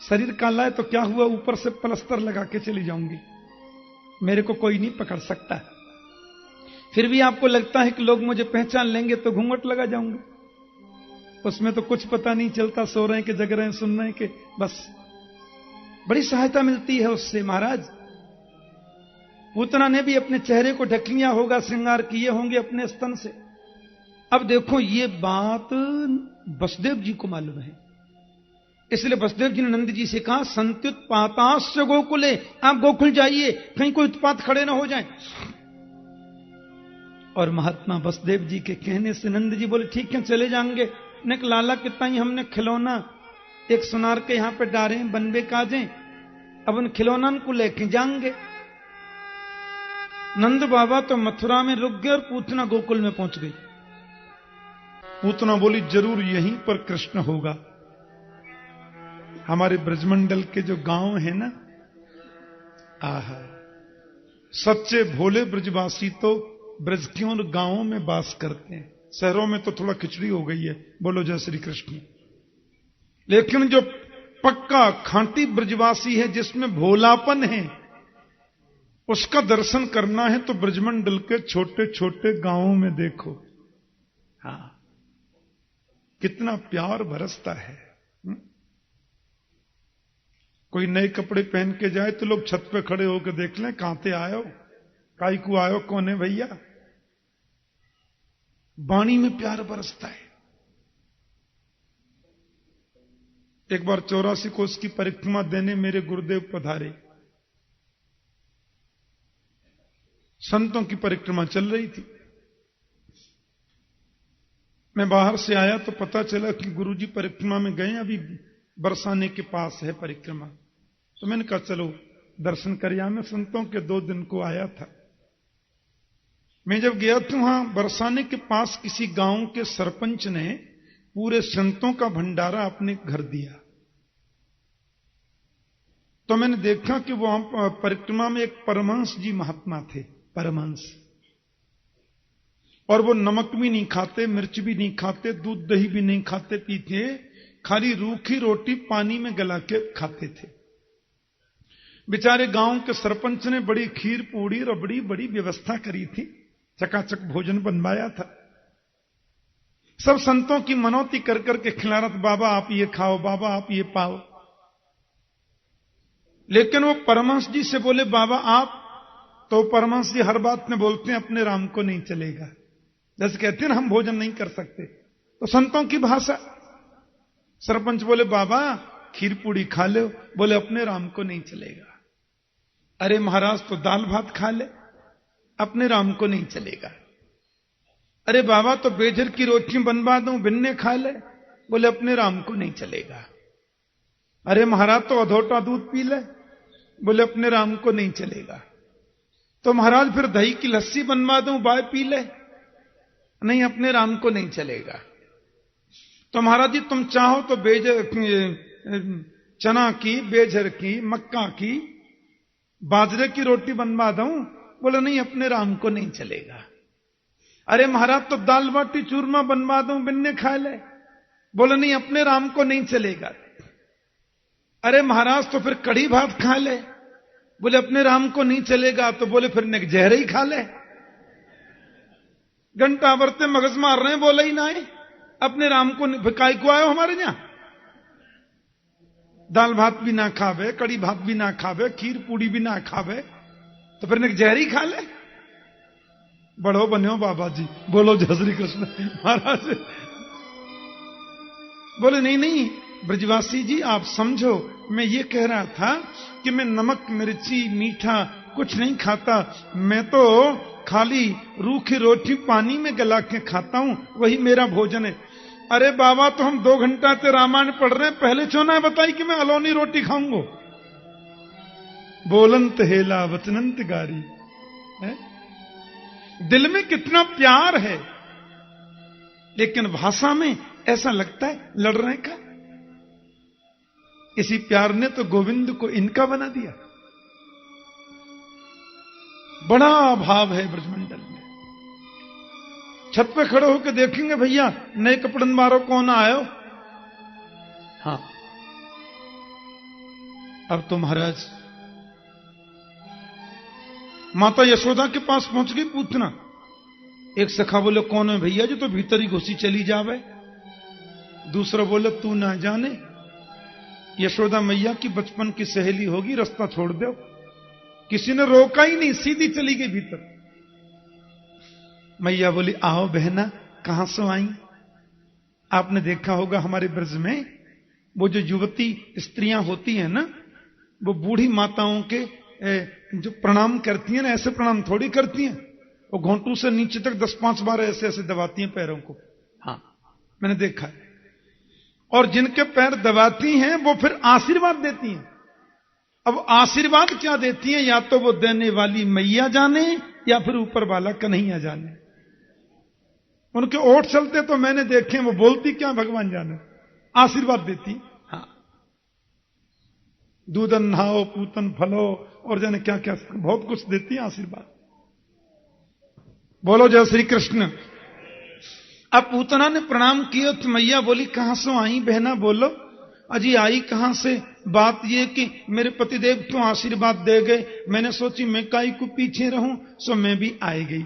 शरीर काला है तो क्या हुआ, ऊपर से प्लस्तर लगा के चली जाऊंगी, मेरे को कोई नहीं पकड़ सकता। फिर भी आपको लगता है कि लोग मुझे पहचान लेंगे तो घूंघट लगा जाऊंगी, उसमें तो कुछ पता नहीं चलता, सो रहे हैं कि जग रहे हैं, सुन रहे हैं कि बस। बड़ी सहायता मिलती है उससे महाराज। पूतना ने भी अपने चेहरे को ढक लिया होगा, श्रृंगार किए होंगे अपने स्तन से। अब देखो ये बात वसुदेव जी को मालूम है, इसलिए वसुदेव जी ने नंद जी से कहा संत्युत्पातास्य गोकुले, आप गोकुल जाइए, कहीं कोई उत्पात खड़े ना हो जाए। और महात्मा वसुदेव जी के कहने से नंद जी बोले ठीक है चले जाएंगे। ने लाला कितना ही हमने खिलौना एक सुनार के यहां पे डारे बनबे काजे, अब उन खिलौना को लेके जाएंगे। नंद बाबा तो मथुरा में रुक गए और पूतना गोकुल में पहुंच गई। पूतना बोली जरूर यहीं पर कृष्ण होगा। हमारे ब्रजमंडल के जो गांव है ना, आहा, सच्चे भोले ब्रजवासी तो ब्रज के उन गांवों में वास करते हैं। शहरों में तो थोड़ा खिचड़ी हो गई है, बोलो जय श्री कृष्ण। लेकिन जो पक्का खांटी ब्रजवासी है, जिसमें भोलापन है, उसका दर्शन करना है तो ब्रजमंडल के छोटे छोटे गांवों में देखो। हाँ, कितना प्यार बरसता है। कोई नए कपड़े पहन के जाए तो लोग छत पे खड़े होकर देख लें कहां से आयो, काई को आयो, कौन है भैया। वाणी में प्यार बरसता है। एक बार 84 कोस की परिक्रमा देने मेरे गुरुदेव पधारे। संतों की परिक्रमा चल रही थी। मैं बाहर से आया तो पता चला कि गुरुजी परिक्रमा में गए, अभी बरसाने के पास है परिक्रमा। तो मैंने कहा चलो दर्शन करिया। मैं संतों के 2 दिन को आया था। मैं जब गया तो वहां बरसाने के पास किसी गांव के सरपंच ने पूरे संतों का भंडारा अपने घर दिया। तो मैंने देखा कि वहां परिक्रमा में एक परमहंस जी महात्मा थे, परमहंस, और वो नमक भी नहीं खाते, मिर्च भी नहीं खाते, दूध दही भी नहीं खाते पीते, खाली रूखी रोटी पानी में गला के खाते थे। बेचारे गांव के सरपंच ने बड़ी खीर पूड़ी रबड़ी बड़ी व्यवस्था करी थी, चकाचक भोजन बनवाया था। सब संतों की मनौती कर करके खिला रहा था, बाबा आप ये खाओ, बाबा आप ये पाओ। लेकिन वो परमहंस जी से बोले बाबा आप, तो परमहंस जी हर बात में बोलते हैं अपने राम को नहीं चलेगा। जैसे कहते हैं ना हम भोजन नहीं कर सकते, तो संतों की भाषा। सरपंच बोले बाबा खीर पूड़ी खा लो, बोले अपने राम को नहीं चलेगा। अरे महाराज तो दाल भात खा ले, अपने राम को नहीं चलेगा। अरे बाबा तो बेजर की रोटी बनवा दूं, बिन्ने खा ले, बोले अपने राम को नहीं चलेगा। अरे महाराज तो अधोटा दूध पी ले, बोले अपने राम को नहीं चलेगा। तो महाराज फिर दही की लस्सी बनवा दूं, बाय पी ले, नहीं अपने राम को नहीं चलेगा। तो महाराज जी तुम चाहो तो बेजर चना की, बेजर की, मक्का की, बाजरे की रोटी बनवा दूं, बोले नहीं अपने राम को नहीं चलेगा। अरे महाराज तो दाल बाटी चूरमा बनवा दूं, बिन्ने खा ले, बोले नहीं अपने राम को नहीं चलेगा। अरे महाराज तो फिर कढ़ी भात खा ले, बोले अपने राम को नहीं चलेगा। तो बोले फिर जहर ही खा ले। घंटा भरते मगज मार रहे हैं, बोला ही ना है अपने राम को भिकाई को आयो हमारे यहां। दाल भात भी ना खावे, कड़ी भात भी ना खावे, खीर पूड़ी भी ना खावे, तो फिर जहरी खा ले। बड़ो बन्यो बाबा जी, बोलो जय श्री कृष्ण। महाराज बोले नहीं नहीं ब्रजवासी जी आप समझो, मैं ये कह रहा था कि मैं नमक मिर्ची मीठा कुछ नहीं खाता, मैं तो खाली रूखी रोटी पानी में गला के खाता हूं, वही मेरा भोजन है। अरे बाबा तो हम 2 घंटा से रामायण पढ़ रहे हैं, पहले क्यों ना बताई कि मैं अलोनी रोटी खाऊंगा। बोलंत हेला वचनंत गारी है? दिल में कितना प्यार है, लेकिन भाषा में ऐसा लगता है लड़ने का। इसी प्यार ने तो गोविंद को इनका बना दिया। बड़ा भाव है ब्रजमंडल में। छत पे खड़े होकर देखेंगे भैया नए कपड़न मारो कौन आयो। हाँ अब तो महाराज माता यशोदा के पास पहुंच गई पूछना। एक सखा बोले कौन है भैया जो तो भीतर ही घुसी चली जावे। दूसरा बोले तू ना जाने यशोदा मैया की बचपन की सहेली होगी, रास्ता छोड़ दो। किसी ने रोका ही नहीं, सीधी चली गई भीतर। मैया बोली आओ बहना, कहां से आई। आपने देखा होगा हमारे ब्रज में वो जो युवती स्त्रियां होती हैं ना, वो बूढ़ी माताओं के जो प्रणाम करती हैं ना, ऐसे प्रणाम थोड़ी करती हैं, वो घोंटू से नीचे तक 10-5 बार ऐसे ऐसे दबाती हैं पैरों को। हाँ मैंने देखा है। और जिनके पैर दबाती हैं वो फिर आशीर्वाद देती हैं। अब आशीर्वाद क्या देती हैं, या तो वो देने वाली मैया जाने या फिर ऊपर वाला कन्हैया जाने। उनके ओठ चलते तो मैंने देखे, वो बोलती क्या भगवान जाने, आशीर्वाद देती। हाँ दूधन नहाओ पूतन फलो और जाने क्या क्या बहुत कुछ देती है आशीर्वाद। बोलो जय श्री कृष्ण। अब पूतना ने प्रणाम किया तो मैया बोली कहां से आई बहना बोलो। अजी आई कहां से, बात ये कि मेरे पतिदेव तो आशीर्वाद दे गए, मैंने सोची मैं काई को पीछे रहूं, सो मैं भी आई गई।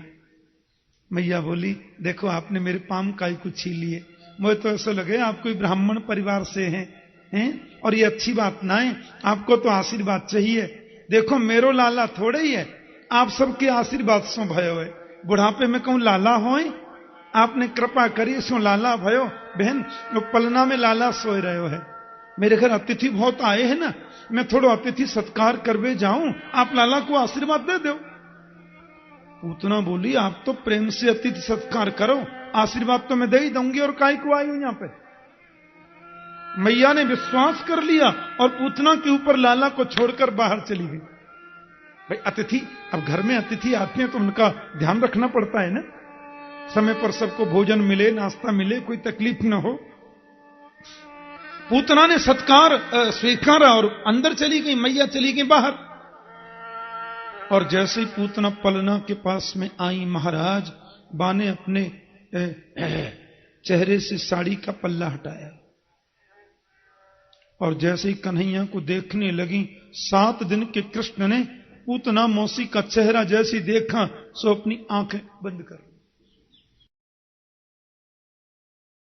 मैया बोली देखो आपने मेरे पाम काई को छीन लिए, मुझे तो ऐसा लगे आप कोई ब्राह्मण परिवार से हैं और ये अच्छी बात ना है, आपको तो आशीर्वाद चाहिए। देखो मेरो लाला थोड़े ही है, आप सबके आशीर्वाद सो भयो है। बुढ़ापे में कहूं लाला होए, आपने कृपा करी सो लाला भयो। बहन वो पलना में लाला सोए रहे है, मेरे घर अतिथि बहुत आए हैं ना, मैं थोड़ा अतिथि सत्कार करवे जाऊं, आप लाला को आशीर्वाद दे दो। पूतना बोली आप तो प्रेम से अतिथि सत्कार करो, आशीर्वाद तो मैं दे ही दूंगी, और काय को आई हूं यहां पे। मैया ने विश्वास कर लिया और पूतना के ऊपर लाला को छोड़कर बाहर चली गई। भाई अतिथि, अब घर में अतिथि आते हैं तो उनका ध्यान रखना पड़ता है ना, समय पर सबको भोजन मिले, नाश्ता मिले, कोई तकलीफ न हो। पूतना ने सत्कार स्वीकारा और अंदर चली गई, मैया चली गई बाहर। और जैसे ही पूतना पलना के पास में आई महाराज, बा ने अपने चेहरे से साड़ी का पल्ला हटाया और जैसे ही कन्हैया को देखने लगी, 7 दिन के कृष्ण ने पूतना मौसी का चेहरा जैसे देखा सो अपनी आंखें बंद कर